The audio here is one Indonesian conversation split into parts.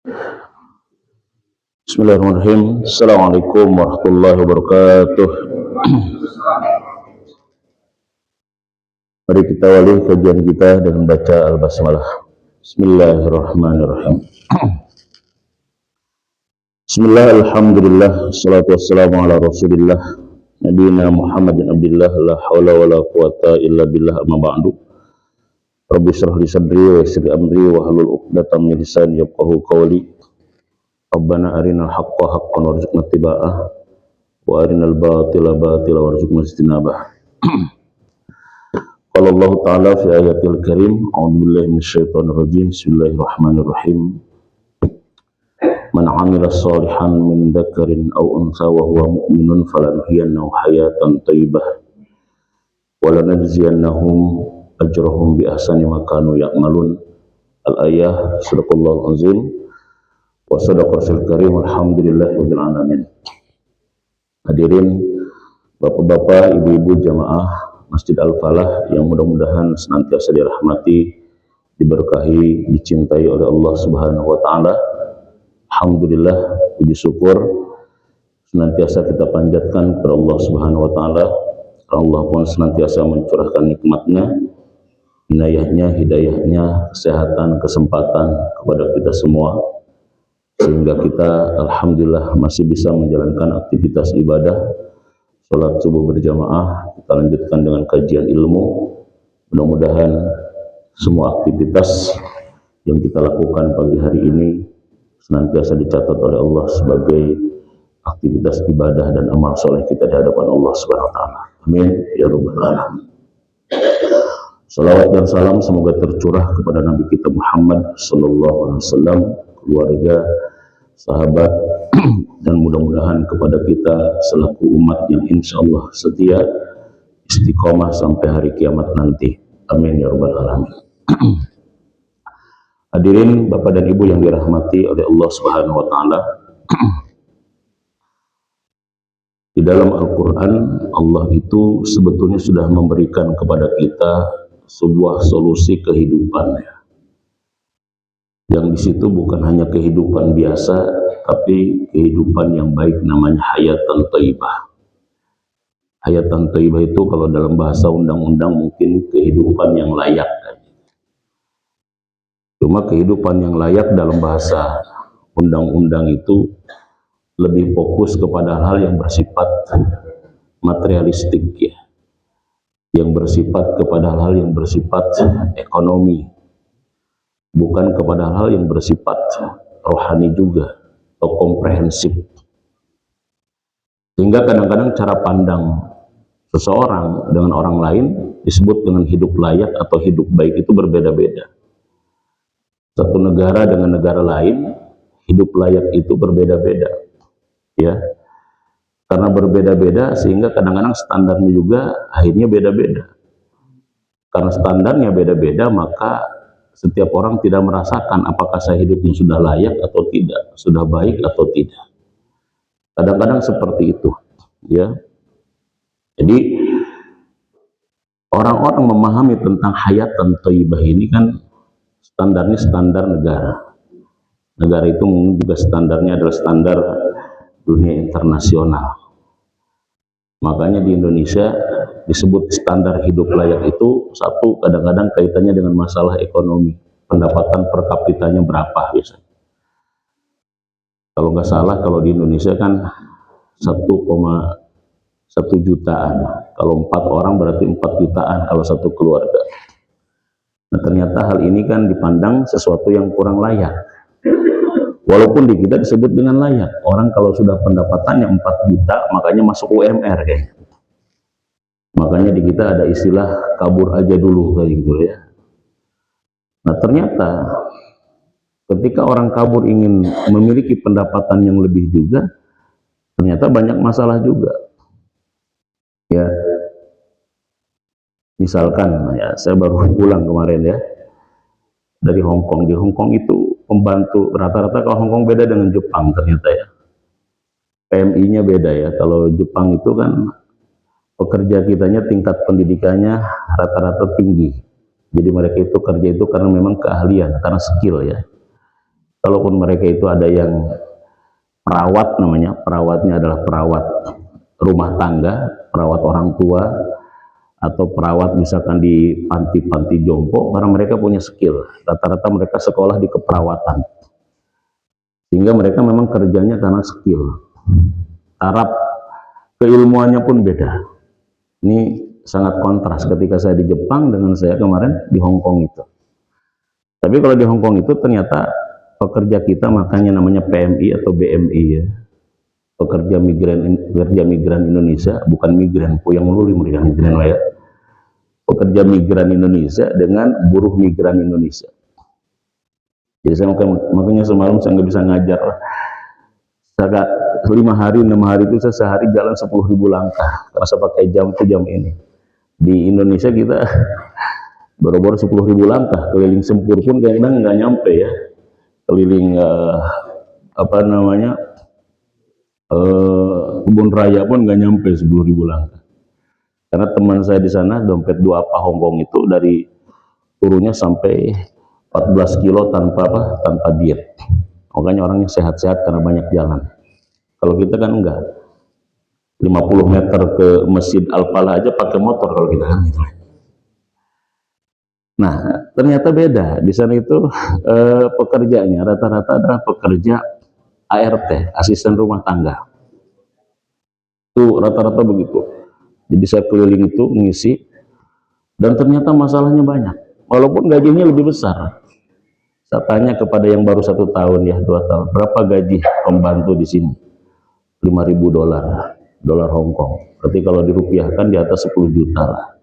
Bismillahirrahmanirrahim. Assalamualaikum warahmatullahi wabarakatuh. Mari kita awali kajian kita dengan baca Al-Basmalah. Bismillahirrahmanirrahim. Bismillah, alhamdulillah, salatu wassalamu ala rasulillah Nabiina Muhammadin abdillah, la hawla wa la quwata illa billah, amma ba'du. Rabbi syrah li sadri wa yassir amri wa halul uqdatam min lisani yafqahu qawli. Rabbana arinal haqqa haqqan warzuqna ittiba'ah wa arinal batila batila warzuqna ijtinabah. Qala Allah Ta'ala fi ayatil karim, a'udzu billahi minasyaitonir rajim. Bismillahirrahmanirrahim. Man 'amila shalihan min dzakarin aw untha wa huwa mu'minun falanuhyiyannahu hayatan thayyibah wa lanajziyannahum ajrahum bi ahsani ma kanu ya'malun. Al-ayah. Sadaqallahul azim wa sadaqal karim. Alhamdulillahirabbil alamin. Hadirin bapak-bapak, ibu-ibu jamaah Masjid Al-Falah yang mudah-mudahan senantiasa dirahmati, diberkahi, dicintai oleh Allah Subhanahu wa taala. Alhamdulillah, puji syukur senantiasa kita panjatkan kepada Allah Subhanahu wa taala. Allah pun senantiasa mencurahkan nikmatnya, inayahnya, hidayahnya, kesehatan, kesempatan kepada kita semua, sehingga kita alhamdulillah masih bisa menjalankan aktivitas ibadah, sholat subuh berjamaah, kita lanjutkan dengan kajian ilmu. Mudah-mudahan semua aktivitas yang kita lakukan pagi hari ini senantiasa dicatat oleh Allah sebagai aktivitas ibadah dan amal soleh kita di hadapan Allah Subhanahu wa taala. Amin ya rabbal alamin. Salawat dan salam semoga tercurah kepada Nabi kita Muhammad sallallahu alaihi wasallam, keluarga, sahabat, dan mudah-mudahan kepada kita selaku umat yang insya Allah setia istiqomah sampai hari kiamat nanti. Amin ya rabbal alamin. Hadirin bapak dan ibu yang dirahmati oleh Allah Subhanahu wa taala. Di dalam Al-Qur'an, Allah itu sebetulnya sudah memberikan kepada kita sebuah solusi kehidupan, yang di situ bukan hanya kehidupan biasa, tapi kehidupan yang baik, namanya hayatan thayyibah. Hayatan thayyibah itu kalau dalam bahasa undang-undang mungkin kehidupan yang layak. Cuma kehidupan yang layak dalam bahasa undang-undang itu lebih fokus kepada hal yang bersifat materialistik, ya, yang bersifat kepada hal yang bersifat ekonomi, bukan kepada hal yang bersifat rohani juga atau komprehensif. Sehingga kadang-kadang cara pandang seseorang dengan orang lain disebut dengan hidup layak atau hidup baik itu berbeda-beda. Satu negara dengan negara lain hidup layak itu berbeda-beda, ya, karena berbeda-beda sehingga kadang-kadang standarnya juga akhirnya beda-beda. Karena standarnya beda-beda, maka setiap orang tidak merasakan apakah saya hidupnya sudah layak atau tidak, sudah baik atau tidak. Kadang-kadang seperti itu, ya. Jadi orang-orang memahami tentang hayatan thayyibah ini kan standarnya standar negara. Negara itu mungkin juga standarnya adalah standar dunia internasional. Makanya di Indonesia disebut standar hidup layak itu satu, kadang-kadang kaitannya dengan masalah ekonomi. Pendapatan per kapitanya berapa biasanya. Kalau nggak salah, kalau di Indonesia kan 1,1 jutaan. Kalau 4 orang berarti 4 jutaan kalau satu keluarga. Nah, ternyata hal ini kan dipandang sesuatu yang kurang layak. Walaupun di kita disebut dengan layak. Orang kalau sudah pendapatannya 4 juta, makanya masuk UMR kayaknya. Makanya di kita ada istilah kabur aja dulu kayak gitu, ya. Nah, ternyata ketika orang kabur ingin memiliki pendapatan yang lebih juga, ternyata banyak masalah juga, ya. Misalkan, ya, saya baru pulang kemarin, ya, dari Hong Kong. Di Hong Kong itu pembantu rata-rata, kalau Hong Kong beda dengan Jepang ternyata, ya. PMI-nya beda, ya. Kalau Jepang itu kan pekerja kitanya tingkat pendidikannya rata-rata tinggi. Jadi mereka itu kerja itu karena memang keahlian, karena skill, ya. kalaupun mereka itu ada yang perawat, namanya perawatnya adalah perawat rumah tangga, perawat orang tua, atau perawat misalkan di panti-panti jompo, karena mereka punya skill. Rata-rata mereka sekolah di keperawatan, sehingga mereka memang kerjanya karena skill. Taraf keilmuannya pun beda. Ini sangat kontras ketika saya di Jepang dengan saya kemarin di Hong Kong itu. Tapi kalau di Hong Kong itu ternyata pekerja kita, makanya namanya PMI atau BMI ya, pekerja migran Indonesia, bukan migran yang melulu migran ya, pekerja migran Indonesia dengan buruh migran Indonesia. Jadi saya makanya semalam saya nggak bisa ngajar. Saya 5 hari 6 hari itu saya sehari jalan 10.000 langkah karena saya pakai jam itu jam ini. Di Indonesia kita baru-baru 10.000 langkah, keliling Sempur pun kadang nggak nyampe ya, keliling Kebun Raya pun nggak nyampe 10.000 langkah. Karena teman saya di sana dompet duafa Hongkong itu dari turunnya sampai 14 kilo tanpa diet. Makanya orangnya sehat-sehat karena banyak jalan. Kalau kita kan enggak, 50 meter ke Masjid Al-Falah aja pakai motor kalau kita kan gitu. Nah, ternyata beda. Di sana itu pekerjanya rata-rata adalah pekerja ART, asisten rumah tangga. Itu rata-rata begitu. Jadi saya keliling itu ngisi, dan ternyata masalahnya banyak. Walaupun gajinya lebih besar. Saya tanya kepada yang baru 1 tahun ya, 2 tahun, berapa gaji pembantu di sini? 5.000 dolar Hong Kong. Berarti kalau dirupiahkan di atas 10 juta lah.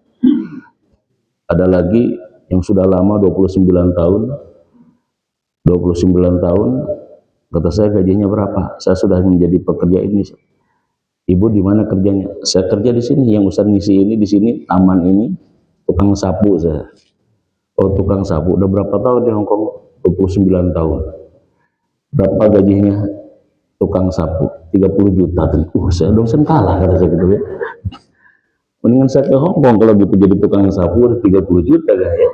Ada lagi yang sudah lama 29 tahun, kata saya gajinya berapa? Saya sudah menjadi pekerja ini. Ibu di mana kerjanya? Saya kerja di sini, yang Ustaz ngisi ini di sini, taman ini, tukang sapu saya. Oh, tukang sapu. Udah berapa tahun di Hong Kong? 29 tahun. Berapa gajinya tukang sapu? 30 juta. Saya dosen kalah kata saya gitu ya. Mendingan saya ke Hong Kong kalau gitu jadi tukang sapu 30 juta kan ya.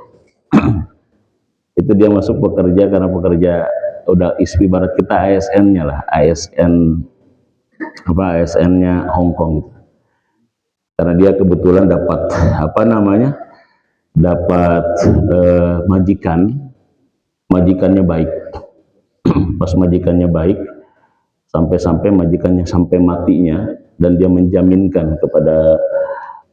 Itu dia masuk pekerja karena pekerja udah ibarat kita ASN-nya lah, ASN-nya Hong Kong gitu. Karena dia kebetulan dapat dapat majikannya baik. Pas majikannya baik, sampai majikannya sampai matinya, dan dia menjaminkan kepada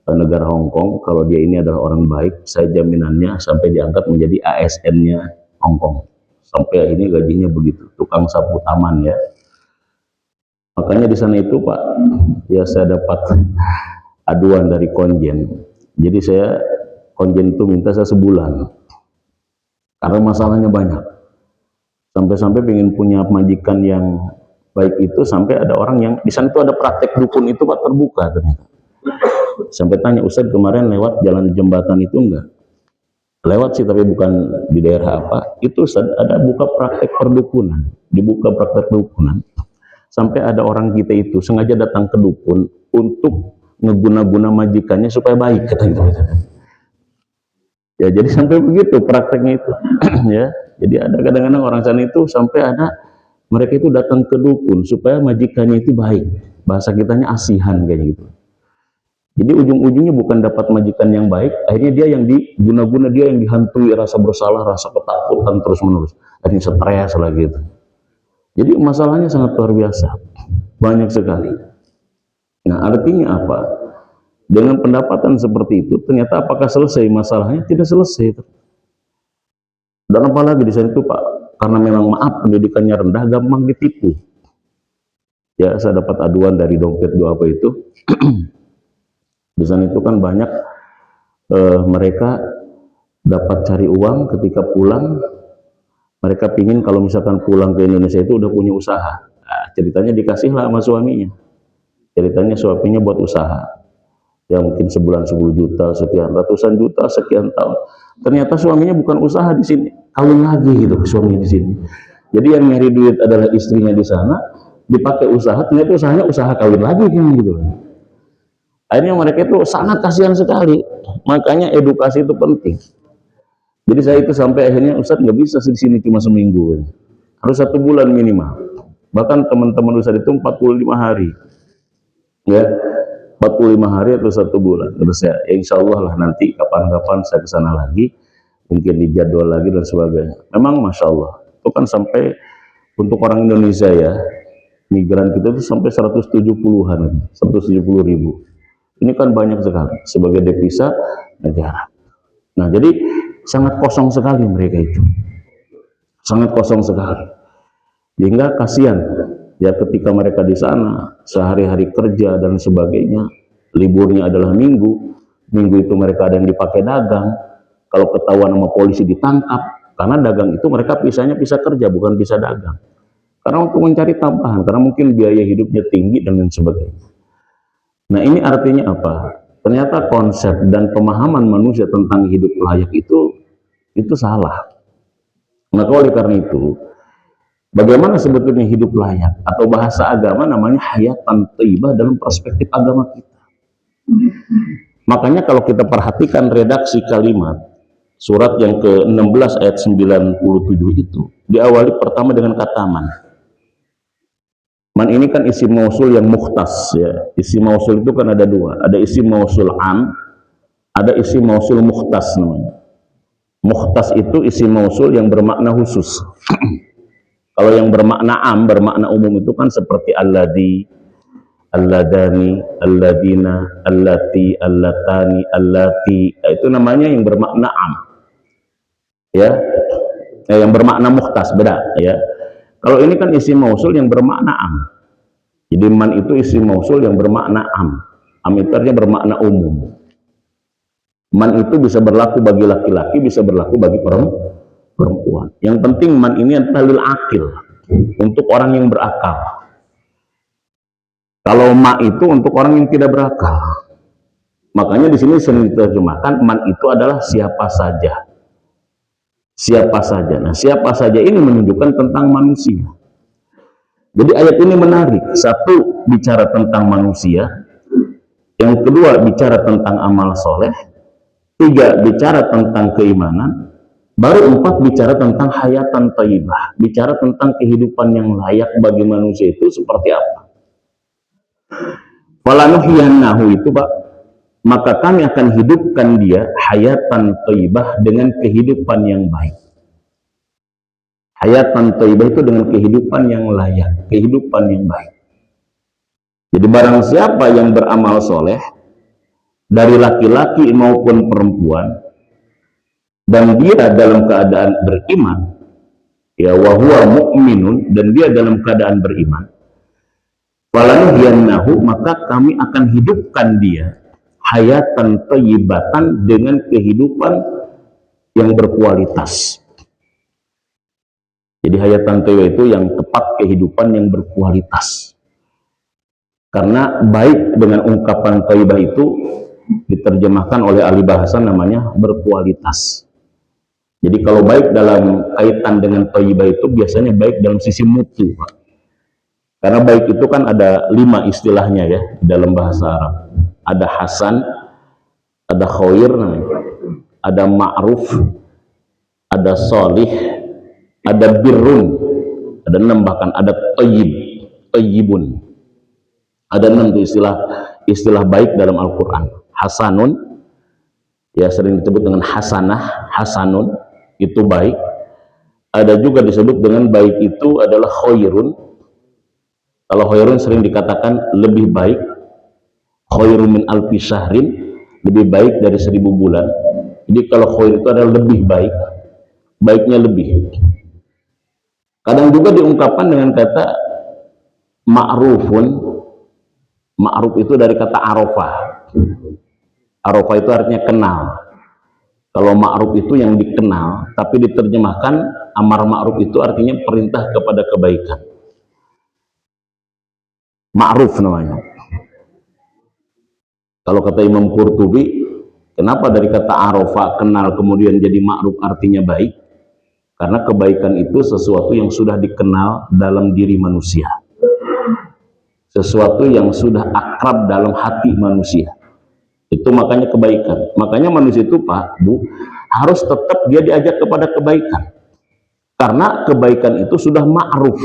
negara Hong Kong kalau dia ini adalah orang baik, saya jaminannya sampai diangkat menjadi ASN-nya Hong Kong. Sampai ini gajinya begitu, tukang sapu taman ya. Makanya di sana itu Pak, ya saya dapat aduan dari konjen. Jadi konjen itu minta saya sebulan karena masalahnya banyak. Sampai-sampai pengen punya majikan yang baik itu, sampai ada orang yang di sana itu ada praktek dukun itu Pak, terbuka ternyata. Sampai tanya, Ustaz kemarin lewat jalan jembatan itu enggak? Lewat sih, tapi bukan di daerah apa. Itu Ustaz ada buka praktek perdukunan, dibuka praktek perdukunan. Sampai ada orang kita itu sengaja datang ke dukun untuk ngeguna-guna majikannya supaya baik, kata gitu. Ya jadi sampai begitu prakteknya itu. Ya, jadi ada kadang-kadang orang sana itu sampai ada mereka itu datang ke dukun supaya majikannya itu baik. Bahasa kitanya asihan kayak gitu. Jadi ujung-ujungnya bukan dapat majikan yang baik, akhirnya dia yang diguna-guna, dia yang dihantui rasa bersalah, rasa ketakutan terus-menerus. Akhirnya stres lagi itu. Jadi masalahnya sangat luar biasa, banyak sekali. Nah, artinya apa? Dengan pendapatan seperti itu, ternyata apakah selesai masalahnya? Tidak selesai. Dan apalagi di sana itu Pak, karena memang maaf pendidikannya rendah, gampang ditipu. Ya, saya dapat aduan dari dompet dua apa itu. Di sana itu kan banyak mereka dapat cari uang ketika pulang. Mereka pingin kalau misalkan pulang ke Indonesia itu udah punya usaha. Nah, ceritanya dikasihlah sama suaminya. Ceritanya suaminya buat usaha. Ya mungkin sebulan 10 juta, sekian ratusan juta, sekian tahun. Ternyata suaminya bukan usaha di sini, kawin lagi gitu suaminya di sini. Jadi yang nyari duit adalah istrinya di sana, dipakai usaha, ternyata usahanya usaha kawin lagi kan gitu. Akhirnya mereka itu sangat kasihan sekali. Makanya edukasi itu penting. Jadi saya itu sampai akhirnya Ustadz nggak bisa di sini cuma seminggu. harus 1 bulan minimal. Bahkan teman-teman Ustaz itu 45 hari, ya 45 hari atau 1 bulan. Terus ya insya Allah lah nanti kapan-kapan saya ke sana lagi, mungkin dijadwal lagi dan sebagainya. Memang Masya Allah, itu kan sampai untuk orang Indonesia ya, migran kita itu sampai 170-an, 170.000. Ini kan banyak sekali sebagai devisa negara. Nah, jadi sangat kosong sekali mereka itu. Sangat kosong sekali. Sehingga kasihan ya ketika mereka di sana sehari-hari kerja dan sebagainya, liburnya adalah minggu itu mereka ada yang dipakai dagang, kalau ketahuan sama polisi ditangkap, karena dagang itu mereka pisah kerja, bukan pisah dagang, karena untuk mencari tambahan, karena mungkin biaya hidupnya tinggi dan lain sebagainya. Nah, ini artinya apa? Ternyata konsep dan pemahaman manusia tentang hidup layak itu salah. Maka oleh karena itu, bagaimana sebetulnya hidup layak, atau bahasa agama namanya hayatan thayyibah dalam perspektif agama kita. Makanya kalau kita perhatikan redaksi kalimat surat yang ke-16 ayat 97 itu diawali pertama dengan kata man. Man ini kan isim mausul yang mukhtas ya. Isim mausul itu kan ada dua, ada isim mausul am, ada isim mausul mukhtas namanya. Mukhtas itu isim mausul yang bermakna khusus. Kalau yang bermakna am, bermakna umum itu kan seperti alladzi, alladani, alladina, allati, allatani, allati. Itu namanya yang bermakna am. Ya. Yang bermakna mukhtas beda ya. Kalau ini kan isim mausul yang bermakna am. Jadi man itu isim mausul yang bermakna am. Am itu artinya bermakna umum. Man itu bisa berlaku bagi laki-laki, bisa berlaku bagi perempuan. Yang penting man ini adalah lil akil, untuk orang yang berakal. Kalau ma itu untuk orang yang tidak berakal. Makanya di sini sering diterjemahkan man itu adalah siapa saja. Siapa saja. Nah, siapa saja ini menunjukkan tentang manusia. Jadi ayat ini menarik. Satu, bicara tentang manusia. Yang kedua, bicara tentang amal soleh. Tiga, bicara tentang keimanan. Baru empat, bicara tentang hayatan thayyibah. Bicara tentang kehidupan yang layak bagi manusia itu seperti apa. Falanuhyiyannahu itu Pak, maka kami akan hidupkan dia hayatan thayyibah dengan kehidupan yang baik. Hayatan thayyibah itu dengan kehidupan yang layak, kehidupan yang baik. Jadi barang siapa yang beramal soleh, dari laki-laki maupun perempuan, dan dia dalam keadaan beriman, ya wahuwa mu'minun, dan dia dalam keadaan beriman, falanuhyiyannahu, maka kami akan hidupkan dia hayatan thayyibatan dengan kehidupan yang berkualitas. Jadi hayatan thayyibah itu yang tepat, kehidupan yang berkualitas. Karena baik dengan ungkapan thayyibah itu diterjemahkan oleh ahli bahasa namanya berkualitas. Jadi kalau baik dalam kaitan dengan thayyibah itu biasanya baik dalam sisi mutu, Pak. Karena baik itu kan ada 5 istilahnya ya dalam bahasa Arab. Ada hasan, ada khair, ada ma'ruf, ada solih, ada birrun, ada 6 bahkan, ada thayyib, thayyibun. Ada 6 istilah baik dalam Al-Quran. Hasanun, ya sering disebut dengan hasanah, hasanun, itu baik. Ada juga disebut dengan baik itu adalah khairun. Kalau khairun sering dikatakan lebih baik. Khairun min alfi syahrin, lebih baik dari 1000 bulan. Jadi kalau khair itu adalah lebih baik, baiknya lebih. Kadang juga diungkapkan dengan kata ma'rufun. Ma'ruf itu dari kata arafah. Arafah itu artinya kenal. Kalau ma'ruf itu yang dikenal, tapi diterjemahkan amar ma'ruf itu artinya perintah kepada kebaikan. Ma'ruf namanya. Kalau kata Imam Qurtubi, kenapa dari kata arafah kenal kemudian jadi ma'ruf artinya baik? Karena kebaikan itu sesuatu yang sudah dikenal dalam diri manusia. Sesuatu yang sudah akrab dalam hati manusia. Itu makanya kebaikan. Makanya manusia itu Pak, Bu, harus tetap dia diajak kepada kebaikan. Karena kebaikan itu sudah ma'ruf,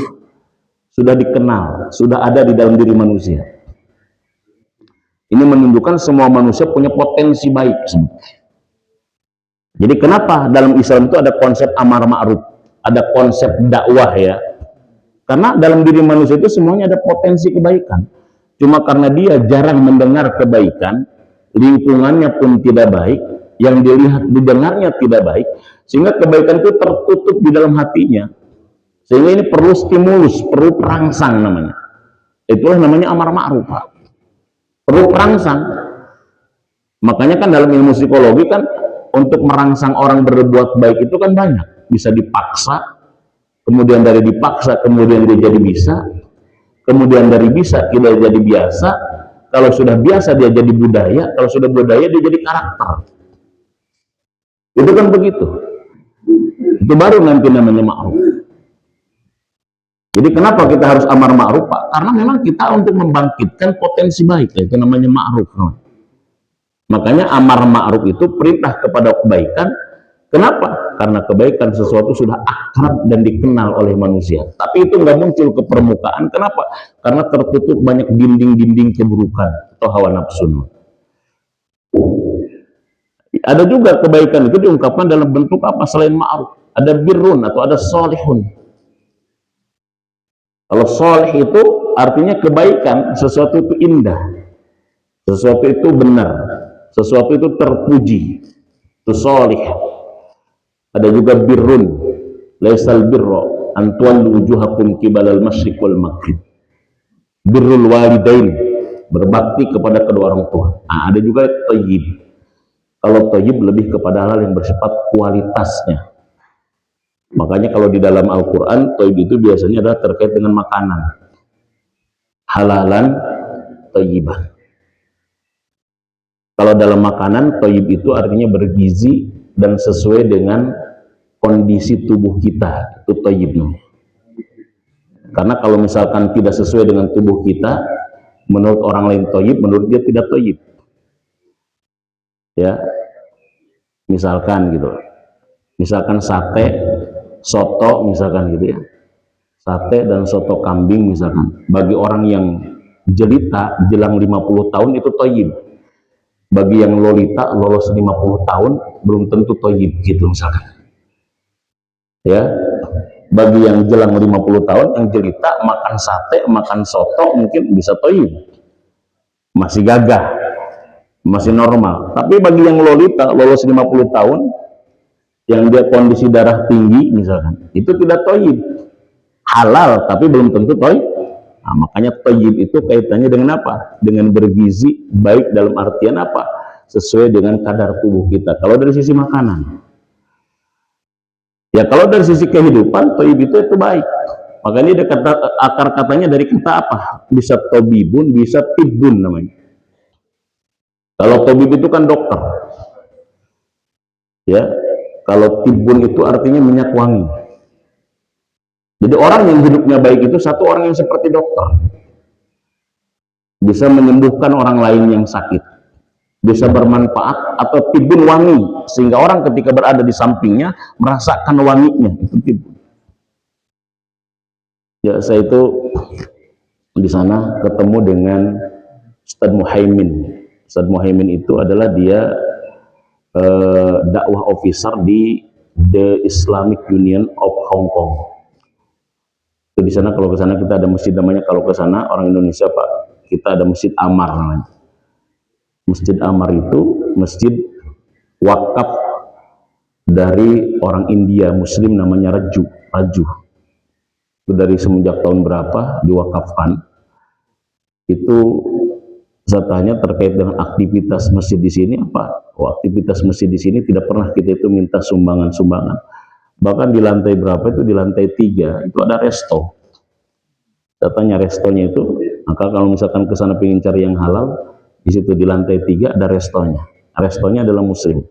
sudah dikenal, sudah ada di dalam diri manusia. Ini menunjukkan semua manusia punya potensi baik. Jadi kenapa dalam Islam itu ada konsep amar ma'ruf, ada konsep dakwah ya? Karena dalam diri manusia itu semuanya ada potensi kebaikan. Cuma karena dia jarang mendengar kebaikan, lingkungannya pun tidak baik, yang dilihat didengarnya tidak baik, sehingga kebaikan itu tertutup di dalam hatinya. Sehingga ini perlu stimulus, perlu perangsang namanya. Itulah namanya amar ma'ruf, Pak. Perlu perangsang. Makanya kan dalam ilmu psikologi kan untuk merangsang orang berbuat baik itu kan banyak. Bisa dipaksa, kemudian dari dipaksa, kemudian dia jadi bisa, kemudian dari bisa dia jadi biasa, kalau sudah biasa dia jadi budaya, kalau sudah budaya dia jadi karakter. Itu kan begitu. Itu baru nanti namanya ma'ruf. Jadi kenapa kita harus amar ma'ruf, Pak? Karena memang kita untuk membangkitkan potensi baik, itu namanya ma'ruf. Makanya amar ma'ruf itu perintah kepada kebaikan. Kenapa? Karena kebaikan sesuatu sudah akrab dan dikenal oleh manusia. Tapi itu nggak muncul ke permukaan. Kenapa? Karena tertutup banyak dinding-dinding keburukan atau hawa nafsu. Ada juga kebaikan itu diungkapkan dalam bentuk apa selain ma'ruf? Ada birrun atau ada solihun. Kalau solih itu artinya kebaikan, sesuatu itu indah, sesuatu itu benar, sesuatu itu terpuji, itu solih. Ada juga birrun, laisal birro antuan wujuhakum kibalal masyriq wal maghrib. Birrul walidain, berbakti kepada kedua orang tua. Nah, ada juga thayyib. Kalau thayyib lebih kepada hal yang bersifat kualitasnya. Makanya kalau di dalam Al-Quran, thayyib itu biasanya adalah terkait dengan makanan. Halalan thayyiban. Kalau dalam makanan, thayyib itu artinya bergizi dan sesuai dengan kondisi tubuh kita, itu thayyib. Karena kalau misalkan tidak sesuai dengan tubuh kita, menurut orang lain thayyib, menurut dia tidak thayyib. Ya, misalkan gitu, misalkan sate, soto, misalkan gitu ya, sate dan soto kambing misalkan, bagi orang yang jelita jelang 50 tahun itu thayyib. Bagi yang lolita lolos 50 tahun belum tentu thayyib gitu misalkan. Ya, bagi yang jelang 50 tahun yang jelita makan sate, makan soto mungkin bisa thayyib. Masih gagah, masih normal. Tapi bagi yang lolita lolos 50 tahun yang dia kondisi darah tinggi misalkan, itu tidak thayyib. Halal tapi belum tentu thayyib. Nah, makanya thayyib itu kaitannya dengan apa? Dengan bergizi, baik dalam artian apa? Sesuai dengan kadar tubuh kita. Kalau dari sisi makanan, ya kalau dari sisi kehidupan, thayyib itu baik. Makanya dia kata, akar katanya dari kata apa? Bisa tobibun, bisa tibun namanya. Kalau tobib itu kan dokter, ya. Kalau tibun itu artinya minyak wangi. Jadi orang yang hidupnya baik itu satu orang yang seperti dokter, bisa menyembuhkan orang lain yang sakit, bisa bermanfaat, atau tibun wangi, sehingga orang ketika berada di sampingnya merasakan wanginya, itu tibun. Ya, saya itu di sana ketemu dengan Ustadz Muhaimin. Ustadz Muhaimin itu adalah dia dakwah officer di The Islamic Union of Hong Kong. Di sana kalau ke sana kita ada masjid namanya, kalau ke sana orang Indonesia Pak, kita ada Masjid Amar namanya. Masjid Amar itu masjid wakaf dari orang India Muslim namanya Raju. Itu dari semenjak tahun berapa diwakafkan. Itu saya tanya terkait dengan aktivitas masjid di sini apa? Oh, aktivitas masjid di sini tidak pernah kita itu minta sumbangan. Bahkan di lantai berapa itu, di lantai 3 itu ada resto. Katanya restonya itu, maka kalau misalkan ke sana pengen cari yang halal, di situ di lantai 3 ada restonya. Restonya adalah muslim.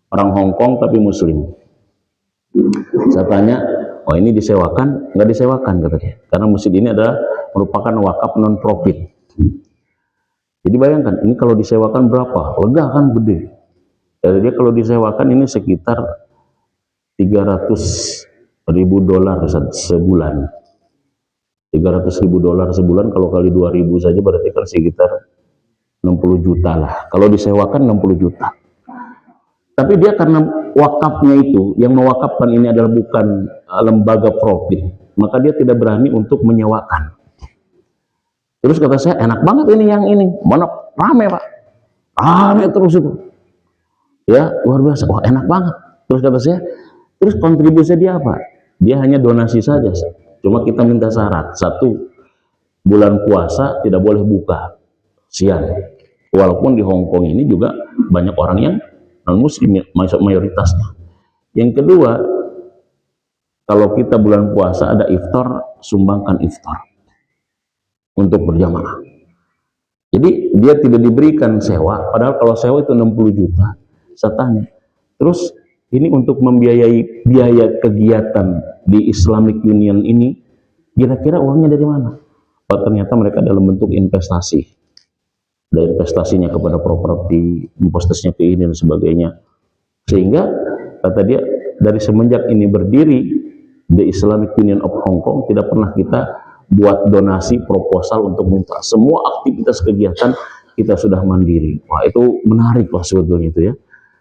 Orang Hong Kong tapi muslim. Saya tanya, oh ini disewakan? Nggak disewakan kata dia. Karena masjid ini adalah merupakan wakaf non profit. Jadi bayangkan, ini kalau disewakan berapa? Lega kan gede. Jadi dia kalau disewakan ini sekitar 300 $300.000 sebulan. $300.000 sebulan kalau kali 2.000 saja berarti kan sekitar 60 juta lah. Kalau disewakan 60 juta. Tapi dia karena wakafnya itu, yang mewakafkan ini adalah bukan lembaga profit, maka dia tidak berani untuk menyewakan. Terus kata saya, enak banget ini yang ini. Mana rame Pak? Rame terus itu. Ya, luar biasa. Wah, enak banget. Terus kata saya, terus kontribusi dia apa? Dia hanya donasi saja. Cuma kita minta syarat. Satu, bulan puasa tidak boleh buka siang. Walaupun di Hong Kong ini juga banyak orang yang non-muslim, mayoritasnya. Yang kedua, kalau kita bulan puasa ada iftar, sumbangkan iftar untuk berjamaah. Jadi dia tidak diberikan sewa, padahal kalau sewa itu 60 juta. Saya tanya, terus ini untuk membiayai biaya kegiatan di Islamic Union ini, kira-kira uangnya dari mana? Oh, ternyata mereka dalam bentuk investasi. Ada investasinya kepada properti, investasinya ke ini dan sebagainya. Sehingga kata dia, dari semenjak ini berdiri the Islamic Union of Hong Kong, tidak pernah kita buat donasi proposal untuk minta. Semua aktivitas kegiatan kita sudah mandiri. Wah, itu menarik lah sebetulnya itu ya.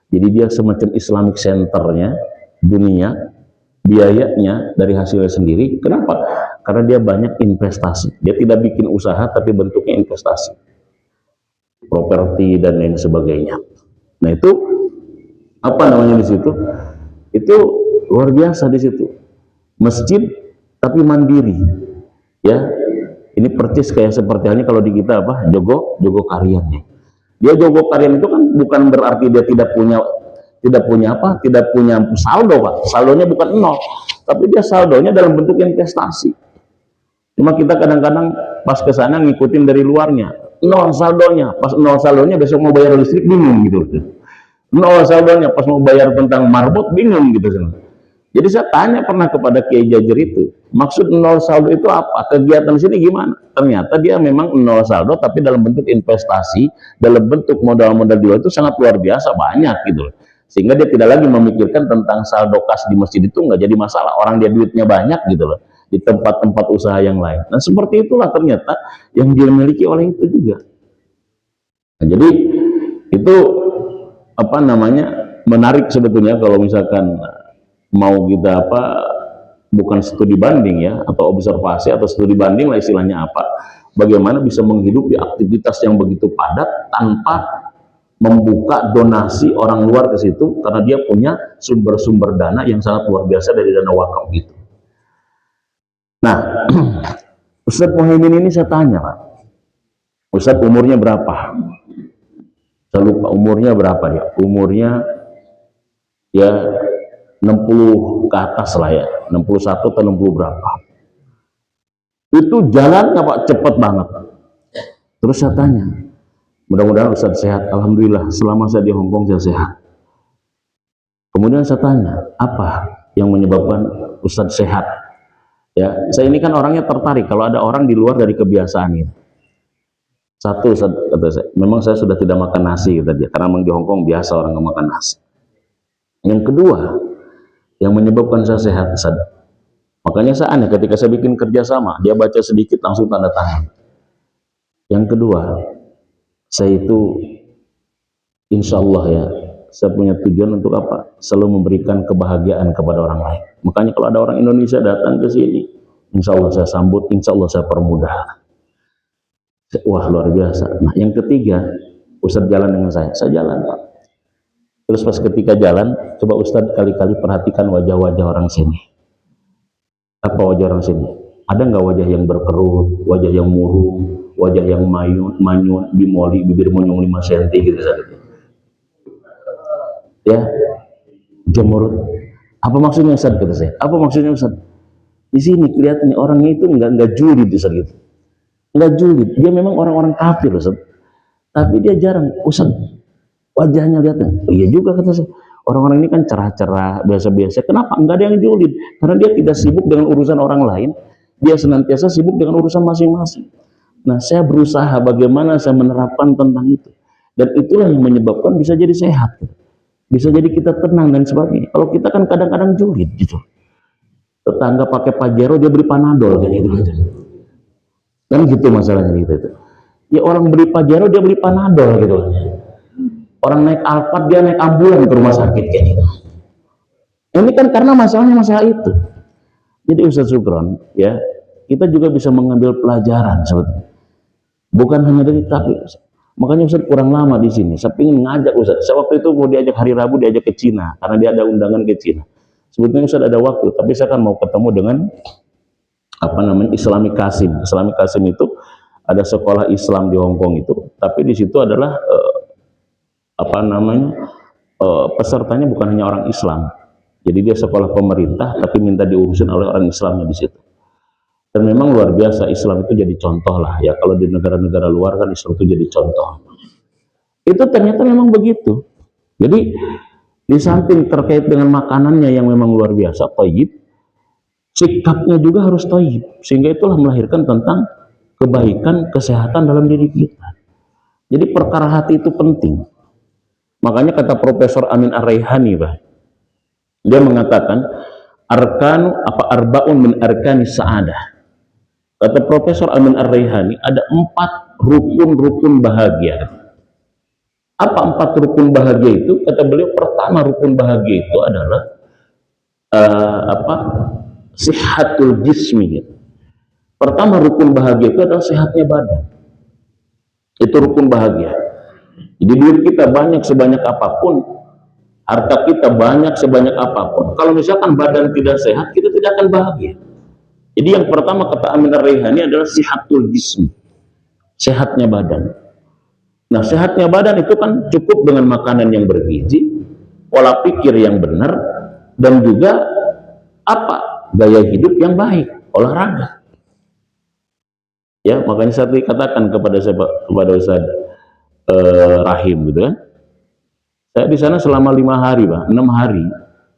Jadi dia semacam Islamic Centernya dunia, biayanya dari hasilnya sendiri. Kenapa? Karena dia banyak investasi. Dia tidak bikin usaha tapi bentuknya investasi, properti dan lain sebagainya. Nah itu apa namanya di situ? Itu luar biasa di situ. Masjid tapi mandiri. Ya, ini persis kayak seperti halnya kalau di kita apa? Jogo Karian. Dia Jogo Karian itu kan bukan berarti dia tidak punya saldo Pak. Saldonya bukan nol, tapi dia saldonya dalam bentuk investasi. Cuma kita kadang-kadang pas ke sana ngikutin dari luarnya, nol saldonya. Pas nol saldonya besok mau bayar listrik bingung gitu. Nol saldonya pas mau bayar tentang marbot bingung gitu. Jadi saya tanya pernah kepada Kiai Jajer itu, maksud nol saldo itu apa? Kegiatan sini gimana? Ternyata dia memang nol saldo tapi dalam bentuk investasi, dalam bentuk modal-modal di luar itu sangat luar biasa banyak gitu. Sehingga dia tidak lagi memikirkan tentang saldo kas di masjid itu nggak jadi masalah. Orang dia duitnya banyak gitu loh di tempat-tempat usaha yang lain. Nah seperti itulah ternyata yang dia miliki oleh itu juga. Nah, jadi itu apa namanya menarik sebetulnya kalau misalkan mau kita bukan studi banding ya, atau observasi atau studi banding lah istilahnya apa, bagaimana bisa menghidupi aktivitas yang begitu padat tanpa membuka donasi orang luar ke situ, karena dia punya sumber-sumber dana yang sangat luar biasa dari dana wakaf gitu. Nah Ustadz Muhaimin ini saya tanya Pak, Ustadz umurnya berapa? Saya lupa umurnya berapa dia, umurnya ya 60 ke atas lah ya, 61 atau 60 berapa. Itu jalannya Pak cepat banget. Terus saya tanya, mudah-mudahan Ustadz sehat. Alhamdulillah selama saya di Hong Kong saya sehat. Kemudian saya tanya, apa yang menyebabkan Ustadz sehat? Ya, saya ini kan orangnya tertarik kalau ada orang di luar dari kebiasaan itu. Satu, kata saya, memang saya sudah tidak makan nasi kata dia, karena memang di Hong Kong biasa orang nggak makan nasi. Yang kedua, yang menyebabkan saya sehat, makanya saya aneh ketika saya bikin kerjasama, dia baca sedikit langsung tanda tangan. Yang kedua, saya itu insya Allah ya, saya punya tujuan untuk apa? Selalu memberikan kebahagiaan kepada orang lain. Makanya kalau ada orang Indonesia datang ke sini, insya Allah saya sambut, insya Allah saya permudah. Wah luar biasa. Nah yang ketiga, Ustadz jalan dengan saya jalan Pak. Terus pas ketika jalan, coba Ustadz kali-kali perhatikan wajah-wajah orang sini. Apa wajah orang sini? Ada nggak wajah yang berkerut, wajah yang murung, wajah yang manyun, bimoli, bibir monyong 5 cm gitu Ustadz. Ya, jemurut. Apa maksudnya Ustadz kata saya? Apa maksudnya Ustadz? Di sini kelihatannya orangnya itu nggak julid Ustadz gitu. Nggak julid. Dia memang orang-orang kafir Ustadz. Tapi dia jarang Ustadz. Wajahnya lihatnya, oh, iya juga kata saya. Orang-orang ini kan cerah-cerah, biasa-biasa. Kenapa? Enggak ada yang julid. Karena dia tidak sibuk dengan urusan orang lain. Dia senantiasa sibuk dengan urusan masing-masing. Nah, saya berusaha bagaimana saya menerapkan tentang itu. Dan itulah yang menyebabkan bisa jadi sehat. Bisa jadi kita tenang dan sebagainya. Kalau kita kan kadang-kadang julid gitu. Tetangga pakai Pajero dia beli Panadol kan gitu. Kan gitu masalahnya gitu itu. Ya orang beli Pajero dia beli Panadol gitu. Orang naik Alphard dia naik ambulan ke rumah sakit kayak gitu. Ini kan karena masalahnya masalah itu. Jadi Ustaz Sukron, ya, kita juga bisa mengambil pelajaran sebetulnya. Bukan hanya dari tapi makanya Ustaz kurang lama di sini. Saya ingin ngajak Ustaz. Saya waktu itu mau diajak hari Rabu diajak ke Cina karena dia ada undangan ke Cina. Sebetulnya Ustaz ada waktu, tapi saya kan mau ketemu dengan apa namanya Islamic Kasim. Islamic Kasim itu ada sekolah Islam di Hong Kong itu, tapi di situ adalah apa namanya pesertanya bukan hanya orang Islam. Jadi dia sekolah pemerintah tapi minta diurusin oleh orang Islamnya di situ. Dan memang luar biasa Islam itu jadi contoh lah ya, kalau di negara-negara luar kan Islam itu jadi contoh. Itu ternyata memang begitu. Jadi di samping terkait dengan makanannya yang memang luar biasa thayyib, sikapnya juga harus thayyib, sehingga itulah melahirkan tentang kebaikan kesehatan dalam diri kita. Jadi perkara hati itu penting. Makanya kata Profesor Amin Ar-Raihani, dia mengatakan arkanu apa arbaun min arkani sa'adah. Kata Profesor Amin Ar-Raihani ada 4 rukun-rukun bahagia. Apa 4 rukun bahagia itu? Kata beliau pertama rukun bahagia itu adalah sihatul jismi. Pertama rukun bahagia itu adalah sehatnya badan. Itu rukun bahagia. Jadi duit kita banyak sebanyak apapun, harta kita banyak sebanyak apapun, kalau misalkan badan tidak sehat, kita tidak akan bahagia. Jadi yang pertama kata Amin Ar-Raihani adalah sihatul jismi, sehatnya badan. Nah, sehatnya badan itu kan cukup dengan makanan yang bergizi, pola pikir yang benar, dan juga apa? Gaya hidup yang baik, olahraga. Ya, makanya saya katakan kepada Ustaz Rahim gitu kan. Saya di sana selama 5 hari, 6 hari.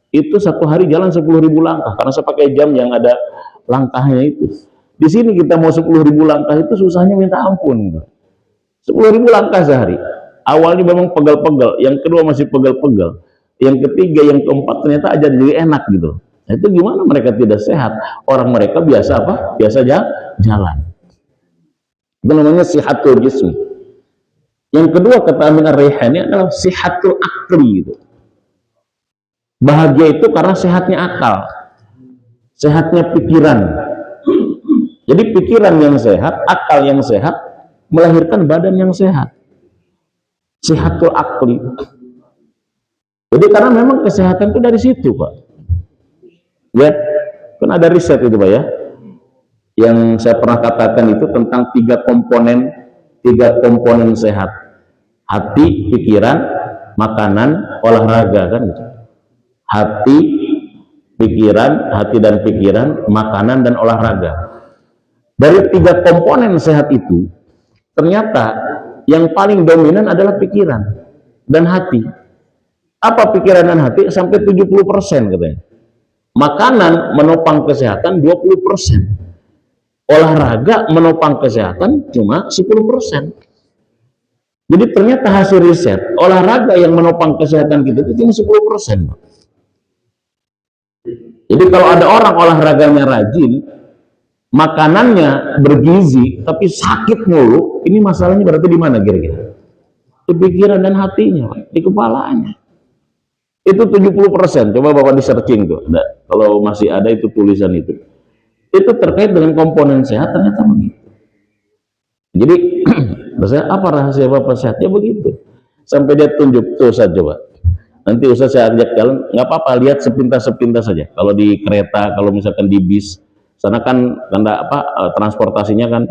Itu 1 hari jalan 10.000 langkah karena saya pakai jam yang ada langkahnya itu. Di sini kita mau 10.000 langkah itu susahnya minta ampun gitu. 10.000 langkah sehari. Awalnya memang pegal-pegal, yang kedua masih pegal-pegal, yang ketiga, yang keempat ternyata aja jadi enak gitu. Nah, itu gimana mereka tidak sehat? Orang mereka biasa apa? Biasa jalan. Itu namanya sihatul jismi. Yang kedua kata Amin Ar-Raihani adalah sihatul akli gitu. Bahagia itu karena sehatnya akal, sehatnya pikiran. Jadi pikiran yang sehat, akal yang sehat melahirkan badan yang sehat. Sihatul akli. Jadi karena memang kesehatan itu dari situ, Pak. Ya, kan ada riset itu, Pak ya. Yang saya pernah katakan itu tentang 3 komponen sehat: hati, pikiran, makanan, olahraga kan gitu. Hati, pikiran, hati dan pikiran, makanan dan olahraga. Dari 3 komponen sehat itu, ternyata yang paling dominan adalah pikiran dan hati. Apa pikiran dan hati? Sampai 70% katanya. Makanan menopang kesehatan 20%. Olahraga menopang kesehatan cuma 10%. Jadi ternyata hasil riset, olahraga yang menopang kesehatan kita itu cuma 10%. Jadi kalau ada orang olahraganya rajin, makanannya bergizi, tapi sakit mulu, ini masalahnya berarti di mana kira-kira? Di pikiran dan hatinya, di kepalanya. Itu 70%. Coba Bapak di searching tuh. Nah, kalau masih ada itu tulisan itu. Itu terkait dengan komponen sehat ternyata begitu. Jadi apa rahasia Bapak sehat? Ya begitu. Sampai dia tunjuk tuh Ustaz coba. Nanti Ustaz saya ajak jalan, nggak apa-apa, lihat sepintas-sepintas saja. Kalau di kereta, kalau misalkan di bis, sana kan tanda transportasinya kan